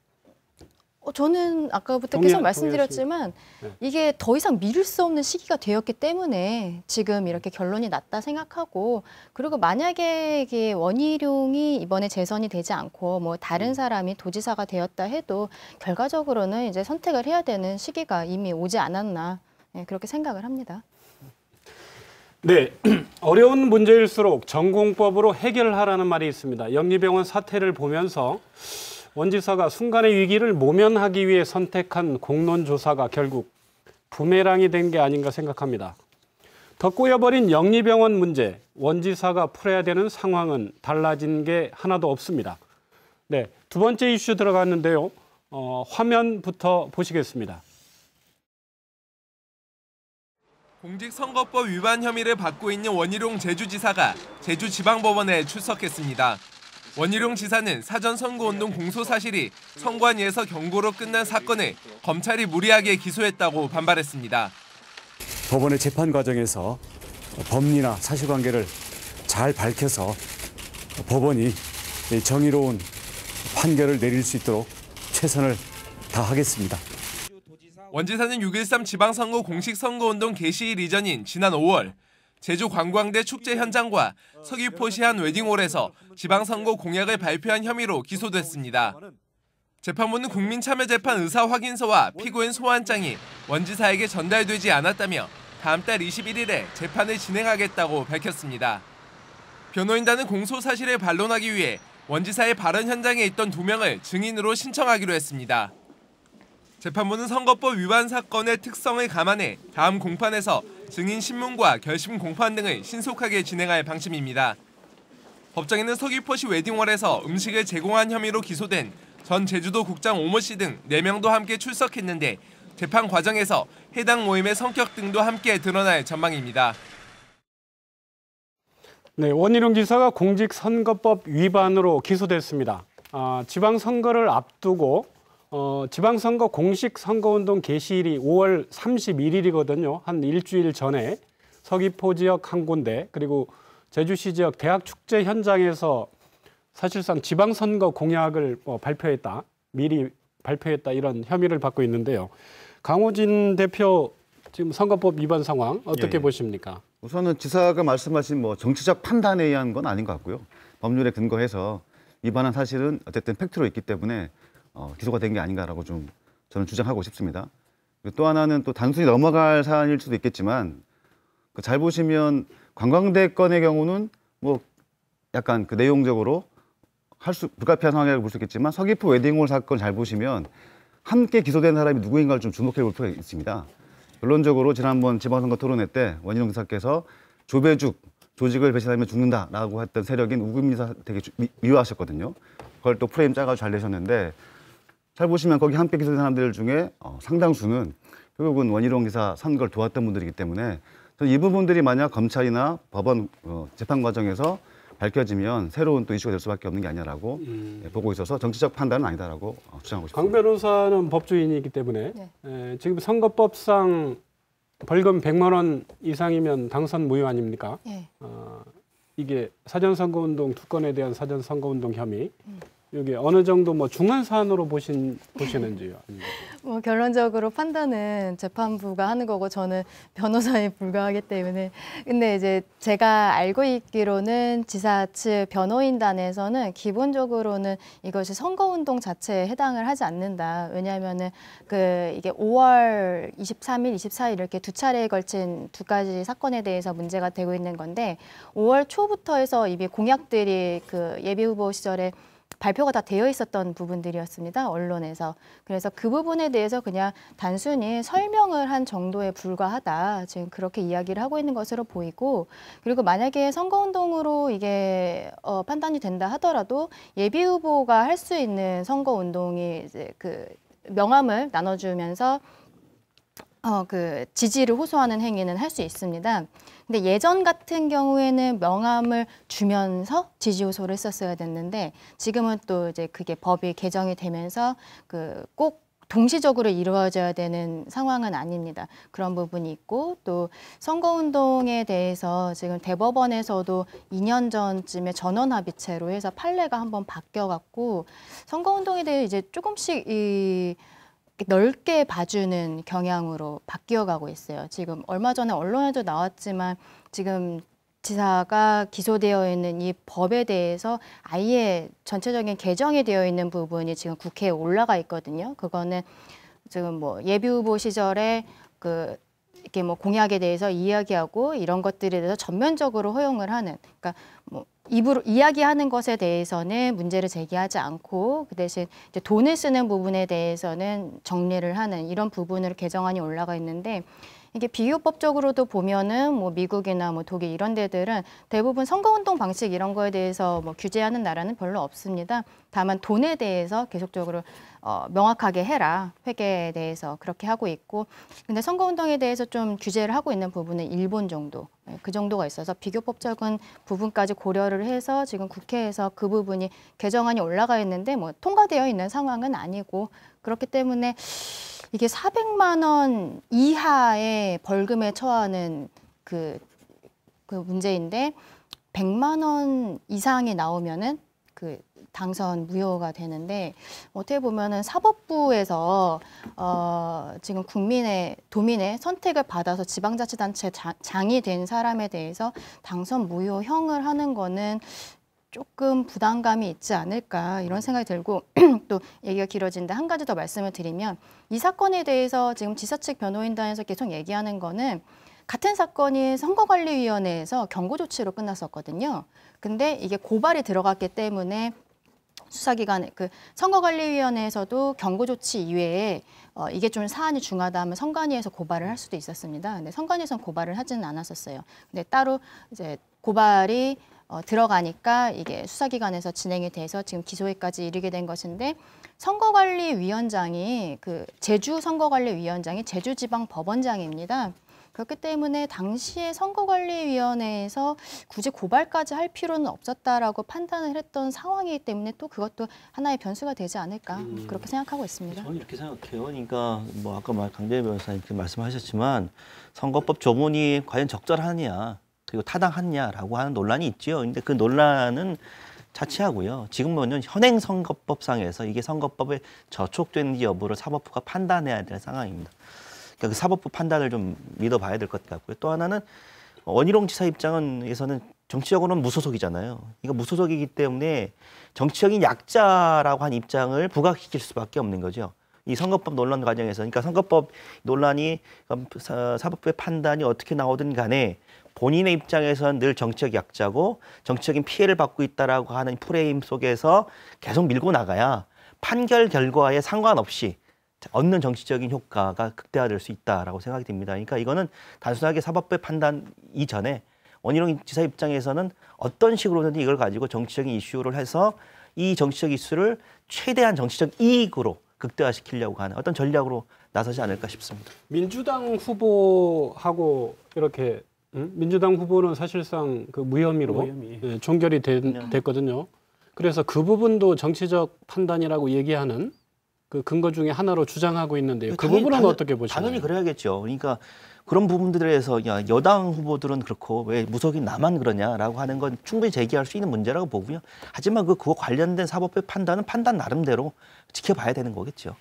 H: 저는 아까부터 계속 말씀드렸지만 이게 더 이상 미룰 수 없는 시기가 되었기 때문에 지금 이렇게 결론이 났다 생각하고 그리고 만약에 이게 원희룡이 이번에 재선이 되지 않고 뭐 다른 사람이 도지사가 되었다 해도 결과적으로는 이제 선택을 해야 되는 시기가 이미 오지 않았나 그렇게 생각을 합니다.
A: 네, 어려운 문제일수록 전공법으로 해결하라는 말이 있습니다. 영리병원 사태를 보면서 원지사가 순간의 위기를 모면하기 위해 선택한 공론조사가 결국 부메랑이 된 게 아닌가 생각합니다. 더 꼬여버린 영리병원 문제, 원지사가 풀어야 되는 상황은 달라진 게 하나도 없습니다. 네, 두 번째 이슈 들어갔는데요. 화면부터 보시겠습니다.
K: 공직선거법 위반 혐의를 받고 있는 원희룡 제주지사가 제주지방법원에 출석했습니다. 원희룡 지사는 사전 선거운동 공소 사실이 선관위에서 경고로 끝난 사건을 검찰이 무리하게 기소했다고 반발했습니다.
L: 법원의 재판 과정에서 법리나 사실관계를 잘 밝혀서 법원이 정의로운 판결을 내릴 수 있도록 최선을 다하겠습니다.
K: 원 지사는 6.13 지방선거 공식 선거운동 개시일 이전인 지난 5월 제주 관광대 축제 현장과 서귀포시 한 웨딩홀에서 지방선거 공약을 발표한 혐의로 기소됐습니다. 재판부는 국민참여재판 의사 확인서와 피고인 소환장이 원 지사에게 전달되지 않았다며 다음 달 21일에 재판을 진행하겠다고 밝혔습니다. 변호인단은 공소 사실을 반론하기 위해 원 지사의 발언 현장에 있던 2명을 증인으로 신청하기로 했습니다. 재판부는 선거법 위반 사건의 특성을 감안해 다음 공판에서 증인 신문과 결심 공판 등을 신속하게 진행할 방침입니다. 법정에는 서귀포시 웨딩홀에서 음식을 제공한 혐의로 기소된 전 제주도 국장 오모 씨 등 4명도 함께 출석했는데 재판 과정에서 해당 모임의 성격 등도 함께 드러날 전망입니다.
A: 네, 원희룡 지사가 공직선거법 위반으로 기소됐습니다. 지방선거를 앞두고 지방선거 공식 선거운동 개시일이 5월 31일이거든요. 한 일주일 전에 서귀포 지역 한 군데 그리고 제주시 지역 대학 축제 현장에서 사실상 지방선거 공약을 발표했다. 미리 발표했다 이런 혐의를 받고 있는데요. 강호진 대표 지금 선거법 위반 상황 어떻게 보십니까?
I: 우선은 지사가 말씀하신 정치적 판단에 의한 건 아닌 것 같고요. 법률에 근거해서 위반한 사실은 어쨌든 팩트로 있기 때문에 기소가 된 게 아닌가라고 좀 저는 주장하고 싶습니다. 그리고 또 하나는 또 단순히 넘어갈 사안일 수도 있겠지만 잘 보시면 관광대 건의 경우는 약간 그 내용적으로 불가피한 상황이라고 볼 수 있겠지만 서귀포 웨딩홀 사건 잘 보시면 함께 기소된 사람이 누구인가를 좀 주목해 볼 필요가 있습니다. 결론적으로 지난번 지방선거 토론회 때 원희룡 지사께서 조직을 배신하면 죽는다라고 했던 세력인 우금민 지사 되게 미워하셨거든요. 그걸 또 프레임 짜가지고 잘 내셨는데 잘 보시면 거기 함께 기소된 사람들 중에 상당수는 결국은 원희룡 지사 선거를 도왔던 분들이기 때문에 이 부분들이 만약 검찰이나 법원 재판 과정에서 밝혀지면 새로운 또 이슈가 될 수밖에 없는 게 아니냐라고 보고 있어서 정치적 판단은 아니다라고 주장하고 싶습니다.
A: 강 변호사는 법조인이기 때문에 지금 선거법상 벌금 100만 원 이상이면 당선 무효 아닙니까? 이게 사전선거운동 2건에 대한 사전선거운동 혐의 이게 어느 정도 중한 사안으로 보시는지요?
H: 결론적으로 판단은 재판부가 하는 거고 저는 변호사에 불과하기 때문에 근데 이제 제가 알고 있기로는 지사 측 변호인단에서는 기본적으로는 이것이 선거운동 자체에 해당을 하지 않는다. 왜냐하면은 이게 5월 23일, 24일 이렇게 두 차례에 걸친 두 가지 사건에 대해서 문제가 되고 있는 건데 5월 초부터 해서 이미 공약들이 예비후보 시절에 발표가 다 되어 있었던 부분들이었습니다. 언론에서. 그래서 그 부분에 대해서 그냥 단순히 설명을 한 정도에 불과하다. 지금 그렇게 이야기를 하고 있는 것으로 보이고 그리고 만약에 선거운동으로 이게 판단이 된다 하더라도 예비후보가 할 수 있는 선거운동이 이제 명함을 나눠주면서 지지를 호소하는 행위는 할 수 있습니다. 근데 예전 같은 경우에는 명함을 주면서 지지 호소를 했었어야 됐는데 지금은 또 이제 그게 법이 개정이 되면서 꼭 동시적으로 이루어져야 되는 상황은 아닙니다. 그런 부분이 있고 또 선거운동에 대해서 지금 대법원에서도 2년 전쯤에 전원합의체로 해서 판례가 한번 바뀌어갖고 선거운동에 대해 이제 조금씩 넓게 봐주는 경향으로 바뀌어가고 있어요. 지금 얼마 전에 언론에도 나왔지만 지금 지사가 기소되어 있는 이 법에 대해서 아예 전체적인 개정이 되어 있는 부분이 지금 국회에 올라가 있거든요. 그거는 지금 예비후보 시절에 이렇게 공약에 대해서 이야기하고 이런 것들에 대해서 전면적으로 허용을 하는, 그러니까 입으로 이야기하는 것에 대해서는 문제를 제기하지 않고 그 대신 이제 돈을 쓰는 부분에 대해서는 정리를 하는 이런 부분으로 개정안이 올라가 있는데 이게 비교법적으로도 보면은 미국이나 독일 이런 데들은 대부분 선거운동 방식 이런 거에 대해서 규제하는 나라는 별로 없습니다. 다만 돈에 대해서 계속적으로 명확하게 해라. 회계에 대해서 그렇게 하고 있고 근데 선거운동에 대해서 좀 규제를 하고 있는 부분은 일본 정도 그 정도가 있어서 비교법적인 부분까지 고려를 해서 지금 국회에서 그 부분이 개정안이 올라가 있는데 통과되어 있는 상황은 아니고 그렇기 때문에 이게 400만 원 이하의 벌금에 처하는 그 문제인데 100만 원 이상이 나오면은 당선 무효가 되는데 어떻게 보면은 사법부에서 지금 도민의 선택을 받아서 지방자치단체 장이 된 사람에 대해서 당선 무효형을 하는 거는 조금 부담감이 있지 않을까 이런 생각이 들고 또 얘기가 길어진데 한 가지 더 말씀을 드리면 이 사건에 대해서 지금 지사 측 변호인단에서 계속 얘기하는 거는 같은 사건이 선거관리위원회에서 경고 조치로 끝났었거든요. 근데 이게 고발이 들어갔기 때문에 수사기관 선거관리위원회에서도 경고 조치 이외에 이게 좀 사안이 중하다 하면 선관위에서 고발을 할 수도 있었습니다. 근데 선관위에서는 고발을 하지는 않았었어요. 근데 따로 이제 고발이 들어가니까 이게 수사기관에서 진행이 돼서 지금 기소에까지 이르게 된 것인데 선거관리위원장이 제주 선거관리위원장이 제주지방법원장입니다. 그렇기 때문에 당시에 선거관리위원회에서 굳이 고발까지 할 필요는 없었다라고 판단을 했던 상황이기 때문에 또 그것도 하나의 변수가 되지 않을까 그렇게 생각하고 있습니다.
G: 저는 이렇게 생각해요. 그러니까 뭐 아까 강재현 변호사님 말씀하셨지만 선거법 조문이 과연 적절하냐 그리고 타당하냐라고 하는 논란이 있죠. 그런데 그 논란은 자체하고요. 지금 보면 현행 선거법상에서 이게 선거법에 저촉되는지 여부를 사법부가 판단해야 될 상황입니다. 그러니까 그 사법부 판단을 좀 믿어봐야 될 것 같고요. 또 하나는 원희룡 지사 입장에서는 정치적으로는 무소속이잖아요. 그러니까 무소속이기 때문에 정치적인 약자라고 한 입장을 부각시킬 수밖에 없는 거죠. 이 선거법 논란 과정에서 그러니까 선거법 논란이 사법부의 판단이 어떻게 나오든 간에 본인의 입장에서는 늘 정치적 약자고 정치적인 피해를 받고 있다라고 하는 프레임 속에서 계속 밀고 나가야 판결 결과에 상관없이 얻는 정치적인 효과가 극대화될 수 있다라고 생각이 듭니다. 그러니까 이거는 단순하게 사법부의 판단 이전에 원희룡 지사 입장에서는 어떤 식으로든 이걸 가지고 정치적인 이슈를 해서 이 정치적 이슈를 최대한 정치적 이익으로 극대화시키려고 하는 어떤 전략으로 나서지 않을까 싶습니다.
A: 민주당 후보하고 이렇게 민주당 후보는 사실상 그 무혐의로 예, 종결이 됐거든요. 그래서 그 부분도 정치적 판단이라고 얘기하는 그 근거 중에 하나로 주장하고 있는데요. 그 부분은 어떻게 보시나요?
G: 당연히 그래야겠죠. 그러니까 그런 부분들에 대해서 야, 여당 후보들은 그렇고 왜 무속인 나만 그러냐라고 하는 건 충분히 제기할 수 있는 문제라고 보고요. 하지만 그거 관련된 사법부의 판단은 판단 나름대로 지켜봐야 되는 거겠죠.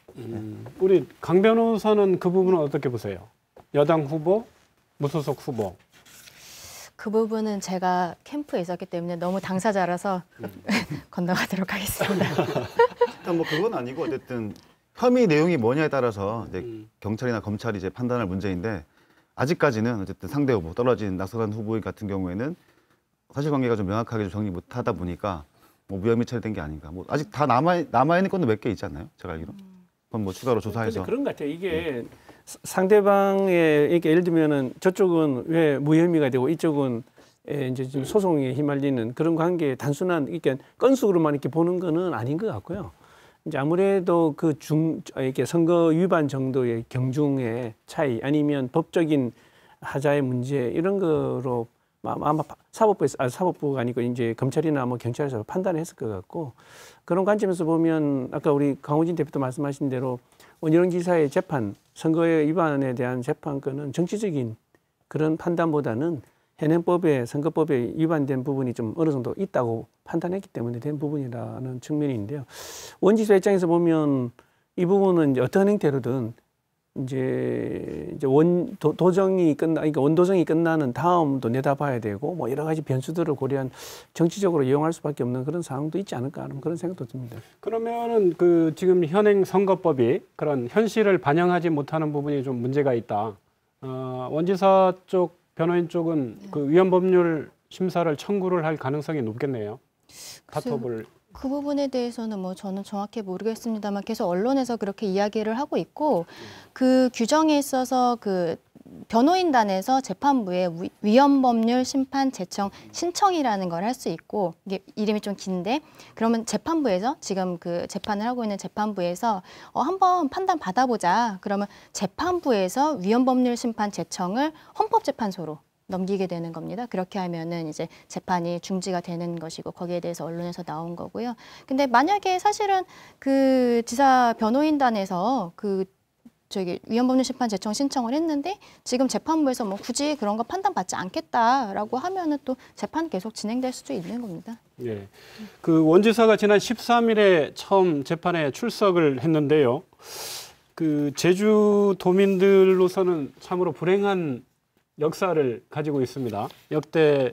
A: 우리 강 변호사는 그 부분은 어떻게 보세요? 여당 후보, 무소속 후보.
H: 그 부분은 제가 캠프에 있었기 때문에 너무 당사자라서 건너가도록 하겠습니다.
I: 일단 뭐 그건 아니고 어쨌든 혐의 내용이 뭐냐에 따라서 이제 경찰이나 검찰이 이제 판단할 문제인데 아직까지는 어쨌든 상대 후보 떨어진 낙선한 후보 같은 경우에는 사실관계가 좀 명확하게 좀 정리 못하다 보니까 뭐 무혐의 처리된 게 아닌가. 뭐 아직 다 남아 있는 건도 몇 개 있지 않나요? 제가 알기로. 그건 뭐 추가로 조사해서.
J: 그런 것 같아요. 이게 상대방의 이게 예를 들면은 저쪽은 왜 무혐의가 되고 이쪽은 이제 좀 소송에 휘말리는 그런 관계 단순한 이렇게 건수로만 이렇게 보는 거는 아닌 것 같고요. 이제 아무래도 그 이렇게 선거 위반 정도의 경중의 차이 아니면 법적인 하자의 문제 이런 거로 아마 사법부가 아니고 이제 검찰이나 뭐 경찰에서 판단했을 것 같고 그런 관점에서 보면 아까 우리 강호진 대표도 말씀하신 대로 원희룡 지사의 재판, 선거의 위반에 대한 재판권은 정치적인 그런 판단보다는 현행법에 선거법에 위반된 부분이 좀 어느 정도 있다고 판단했기 때문에 된 부분이라는 측면인데요. 원 지사 입장에서 보면 이 부분은 이제 어떤 형태로든 이제 도정이 그러니까 원도정이 끝나는 다음도 내다봐야 되고 뭐 여러 가지 변수들을 고려한 정치적으로 이용할 수밖에 없는 그런 상황도 있지 않을까 하는 그런 생각도 듭니다.
A: 그러면은 그 지금 현행 선거법이 그런 현실을 반영하지 못하는 부분이 좀 문제가 있다. 원지사 쪽 변호인 쪽은 그 위헌법률 심사를 청구를 할 가능성이 높겠네요. 다퉈볼.
H: 그 부분에 대해서는 뭐 저는 정확히 모르겠습니다만 계속 언론에서 그렇게 이야기를 하고 있고 그 규정에 있어서 그 변호인단에서 재판부에 위헌법률 심판 제청 신청이라는 걸 할 수 있고 이게 이름이 좀 긴데 그러면 재판부에서 지금 그 재판을 하고 있는 재판부에서 한번 판단 받아보자. 그러면 재판부에서 위헌법률 심판 제청을 헌법재판소로 넘기게 되는 겁니다. 그렇게 하면은 이제 재판이 중지가 되는 것이고 거기에 대해서 언론에서 나온 거고요. 근데 만약에 사실은 그 지사 변호인단에서 위헌법률 심판 제청 신청을 했는데 지금 재판부에서 뭐 굳이 그런 거 판단받지 않겠다라고 하면은 또 재판 계속 진행될 수도 있는 겁니다.
A: 예. 그 원지사가 지난 13일에 처음 재판에 출석을 했는데요. 그 제주 도민들로서는 참으로 불행한 역사를 가지고 있습니다. 역대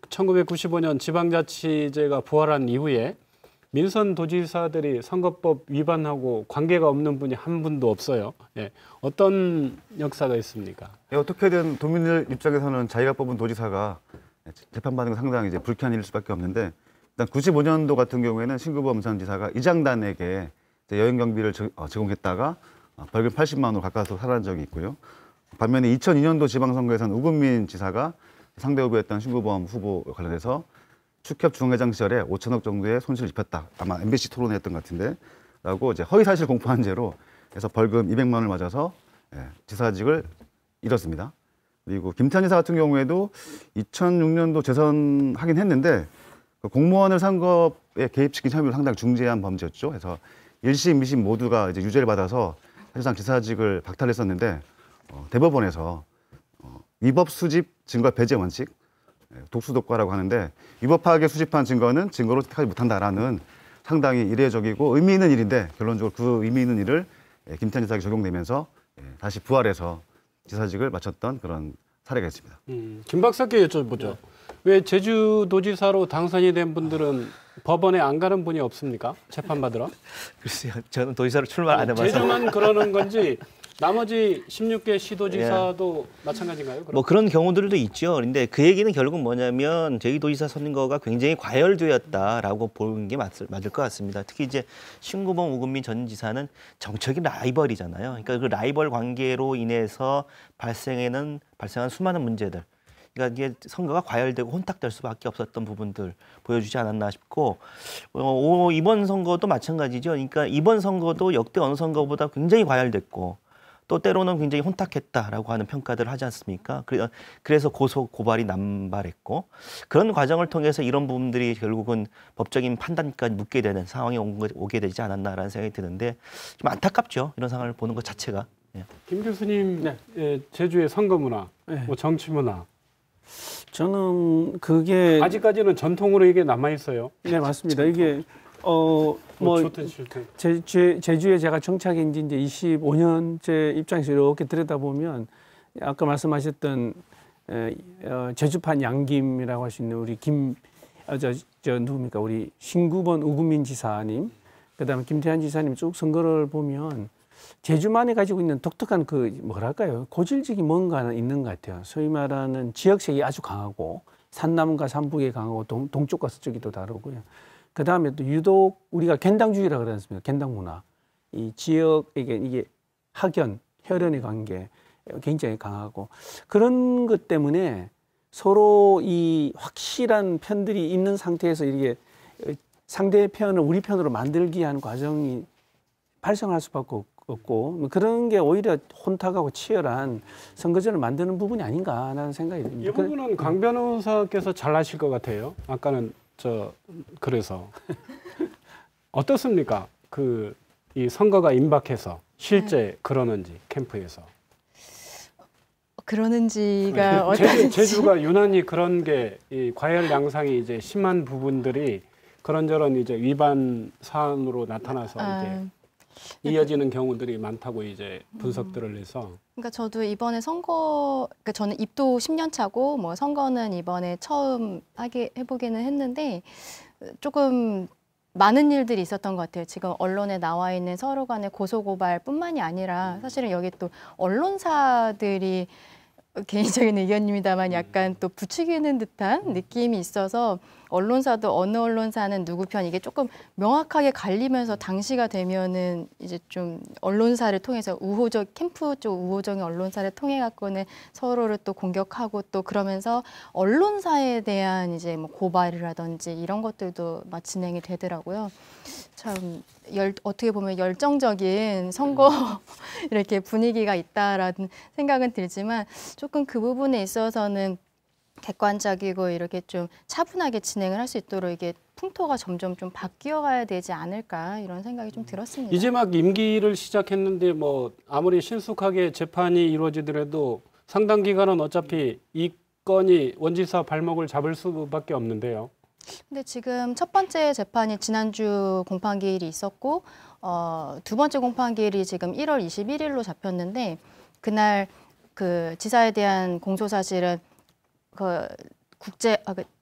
A: 1995년 지방자치제가 부활한 이후에 민선 도지사들이 선거법 위반하고 관계가 없는 분이 한 분도 없어요. 예. 어떤 역사가 있습니까?
I: 어떻게든 도민들 입장에서는 자기가 뽑은 도지사가 재판받는 게 상당히 이제 불쾌한 일일 수밖에 없는데 일단 95년도 같은 경우에는 신구범 전 지사가 이장단에게 여행 경비를 제공했다가 벌금 80만 원으로 가까워서 살아난 적이 있고요. 반면에 2002년도 지방선거에서는 우금민 지사가 상대 후보였던 신구범 후보 관련해서 축협 중앙회장 시절에 5천억 정도의 손실을 입혔다. 아마 MBC 토론회였던 것 같은데 라고 이제 허위사실 공표한 죄로 해서 벌금 200만 원을 맞아서 지사직을 잃었습니다. 그리고 김태환 지사 같은 경우에도 2006년도 재선하긴 했는데 그 공무원을 선거에 개입시킨 혐의로 상당히 중대한 범죄였죠. 그래서 1심, 2심 모두가 이제 유죄를 받아서 사실상 지사직을 박탈했었는데 대법원에서 위법 수집 증거 배제 원칙, 독수독과라고 하는데 위법하게 수집한 증거는 증거로 택하지 못한다라는 상당히 이례적이고 의미 있는 일인데 결론적으로 그 의미 있는 일을 김태환 지사에게 적용되면서 다시 부활해서 지사직을 마쳤던 그런 사례가 있습니다.
A: 김 박사께 여쭤보죠. 왜 제주도지사로 당선이 된 분들은 법원에 안 가는 분이 없습니까? 재판받으러?
G: 글쎄요, 저는 도지사로 출마 안 해봐서.
A: 제주만 그러는 건지 나머지 16개 시도지사도 마찬가지인가요? 그럼?
G: 뭐 그런 경우들도 있죠. 그런데 그 얘기는 결국 뭐냐면 제2도지사 선거가 굉장히 과열되었다라고 보는 게 맞을 것 같습니다. 특히 이제 신구범 우금민 전 지사는 정책인 라이벌이잖아요. 그러니까 그 라이벌 관계로 인해서 발생한 수많은 문제들. 그러니까 이게 선거가 과열되고 혼탁될 수밖에 없었던 부분들 보여주지 않았나 싶고 이번 선거도 마찬가지죠. 그러니까 이번 선거도 역대 어느 선거보다 굉장히 과열됐고 또 때로는 굉장히 혼탁했다라고 하는 평가들을 하지 않습니까? 그래서 고발이 남발했고 그런 과정을 통해서 이런 부분들이 결국은 법적인 판단까지 묻게 되는 상황이 오게 되지 않았나라는 생각이 드는데 좀 안타깝죠. 이런 상황을 보는 것 자체가.
A: 김 교수님, 제주의 선거 문화, 뭐 정치 문화.
J: 저는 그게
A: 아직까지는 전통으로 이게 남아 있어요.
J: 네, 맞습니다. 이게 뭐
A: 좋든 싫든.
J: 제주에 제가 정착한 지 이제 25년째 입장에서 이렇게 들여다보면 아까 말씀하셨던 제주판 양김이라고 할 수 있는 우리 누굽니까? 우리 신구번 우금민 지사님, 그다음에 김태환 지사님 쭉 선거를 보면 제주만이 가지고 있는 독특한 그 뭐랄까요? 고질적인 뭔가는 있는 것 같아요. 소위 말하는 지역색이 아주 강하고 산남과 산북이 강하고 동쪽과 서쪽이 또 다르고요. 그 다음에 또 유독 우리가 겐당주의라고 그러지 않습니까? 겐당 문화. 이 지역에게 이게 학연, 혈연의 관계 굉장히 강하고 그런 것 때문에 서로 이 확실한 편들이 있는 상태에서 이게 상대의 편을 우리 편으로 만들기 위한 과정이 발생할 수밖에 없고 그런 게 오히려 혼탁하고 치열한 선거전을 만드는 부분이 아닌가라는 생각이 듭니다.
A: 이 부분은 강 변호사께서 잘 아실 것 같아요. 아까는 그래서 어떻습니까? 이 선거가 임박해서 실제 그러는지 캠프에서
H: 그러는지가 어떤지
A: 제주가 유난히 그런 게 이 과열 양상이 이제 심한 부분들이 그런저런 이제 위반 사안으로 나타나서 이제 이어지는 경우들이 많다고 이제 분석들을 해서.
H: 그러니까 저도 이번에 그러니까 저는 입도 10년 차고 뭐 선거는 이번에 처음 해보기는 했는데 조금 많은 일들이 있었던 것 같아요. 지금 언론에 나와 있는 서로 간의 고소고발뿐만이 아니라 사실은 여기 또 언론사들이 개인적인 의견입니다만 약간 또 부추기는 듯한 느낌이 있어서 언론사도 어느 언론사는 누구 편 이게 조금 명확하게 갈리면서 당시가 되면은 이제 좀 언론사를 통해서 캠프 쪽 우호적인 언론사를 통해 갖고는 서로를 또 공격하고 또 그러면서 언론사에 대한 이제 뭐 고발이라든지 이런 것들도 막 진행이 되더라고요. 참 어떻게 보면 열정적인 선거 이렇게 분위기가 있다라는 생각은 들지만 조금 그 부분에 있어서는 객관적이고 이렇게 좀 차분하게 진행을 할 수 있도록 이게 풍토가 점점 좀 바뀌어가야 되지 않을까 이런 생각이 좀 들었습니다.
A: 이제 막 임기를 시작했는데 뭐 아무리 신속하게 재판이 이루어지더라도 상당 기간은 어차피 이 건이 원지사 발목을 잡을 수밖에 없는데요.
H: 근데 지금 첫 번째 재판이 지난주 공판기일이 있었고 두 번째 공판기일이 지금 1월 21일로 잡혔는데 그날 그 지사에 대한 공소 사실은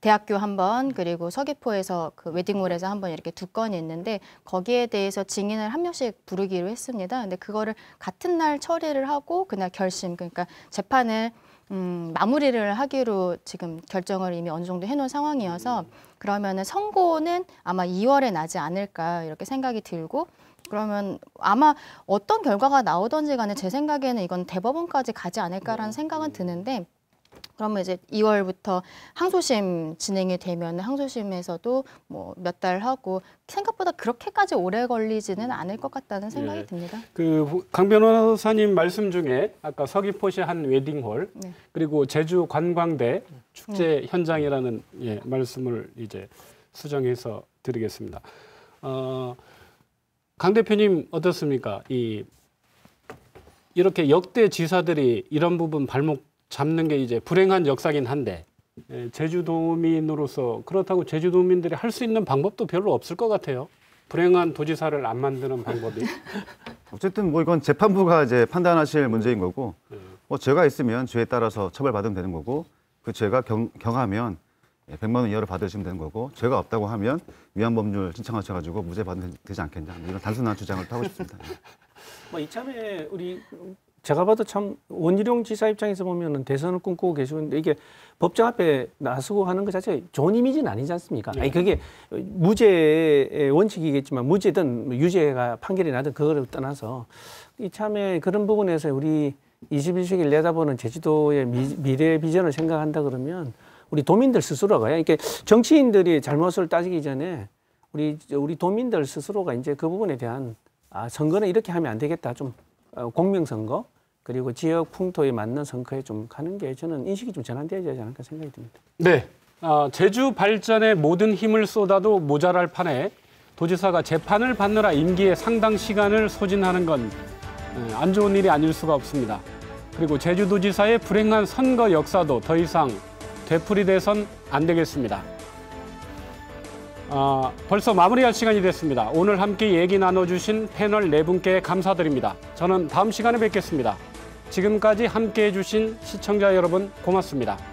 H: 대학교 한 번 그리고 서귀포에서 그 웨딩홀에서 한 번 이렇게 두 건이 있는데 거기에 대해서 증인을 한 명씩 부르기로 했습니다. 근데 그거를 같은 날 처리를 하고 그날 결심 그러니까 재판을 마무리를 하기로 지금 결정을 이미 어느 정도 해놓은 상황이어서 그러면은 선고는 아마 2월에 나지 않을까 이렇게 생각이 들고 그러면 아마 어떤 결과가 나오던지 간에 제 생각에는 이건 대법원까지 가지 않을까라는 생각은 드는데 그러면 이제 2월부터 항소심 진행이 되면 항소심에서도 뭐 몇 달 하고 생각보다 그렇게까지 오래 걸리지는 않을 것 같다는 생각이
A: 예.
H: 듭니다.
A: 그 강 변호사님 말씀 중에 아까 서귀포시 한 웨딩홀
H: 네.
A: 그리고 제주 관광대 축제 현장이라는 예, 말씀을 이제 수정해서 드리겠습니다. 강 대표님 어떻습니까? 이렇게 역대 지사들이 이런 부분 발목 잡는 게 이제 불행한 역사긴 한데 제주도민으로서 그렇다고 제주도민들이 할 수 있는 방법도 별로 없을 것 같아요. 불행한 도지사를 안 만드는 방법이.
I: 어쨌든 뭐 이건 재판부가 이제 판단하실 문제인 거고, 뭐 죄가 있으면 죄에 따라서 처벌받으면 되는 거고, 그 죄가 경하면 100만 원 이하로 받으시면 되는 거고, 죄가 없다고 하면 위헌법률 신청하셔가지고 무죄 받으면 되지 않겠냐, 이런 단순한 주장을 하고 싶습니다.
J: 뭐 이참에 제가 봐도 참 원희룡 지사 입장에서 보면은 대선을 꿈꾸고 계시는데 이게 법정 앞에 나서고 하는 것 자체가 좋은 이미지는 아니지 않습니까?
A: 네.
J: 아니 그게 무죄의 원칙이겠지만 무죄든 유죄가 판결이 나든 그거를 떠나서 이참에 그런 부분에서 우리 21세기를 내다보는 제주도의 미래 비전을 생각한다 그러면 우리 도민들 스스로가 이렇게 정치인들이 잘못을 따지기 전에 우리 도민들 스스로가 이제 그 부분에 대한 선거는 이렇게 하면 안 되겠다, 좀 공명선거 그리고 지역 풍토에 맞는 선거에 좀 가는 게 저는 인식이 좀 전환되어야 되지 않을까 생각이 듭니다.
A: 네, 제주 발전에 모든 힘을 쏟아도 모자랄 판에 도지사가 재판을 받느라 임기의 상당 시간을 소진하는 건 안 좋은 일이 아닐 수가 없습니다. 그리고 제주도지사의 불행한 선거 역사도 더 이상 되풀이돼선 안 되겠습니다. 벌써 마무리할 시간이 됐습니다. 오늘 함께 얘기 나눠주신 패널 네 분께 감사드립니다. 저는 다음 시간에 뵙겠습니다. 지금까지 함께해 주신 시청자 여러분 고맙습니다.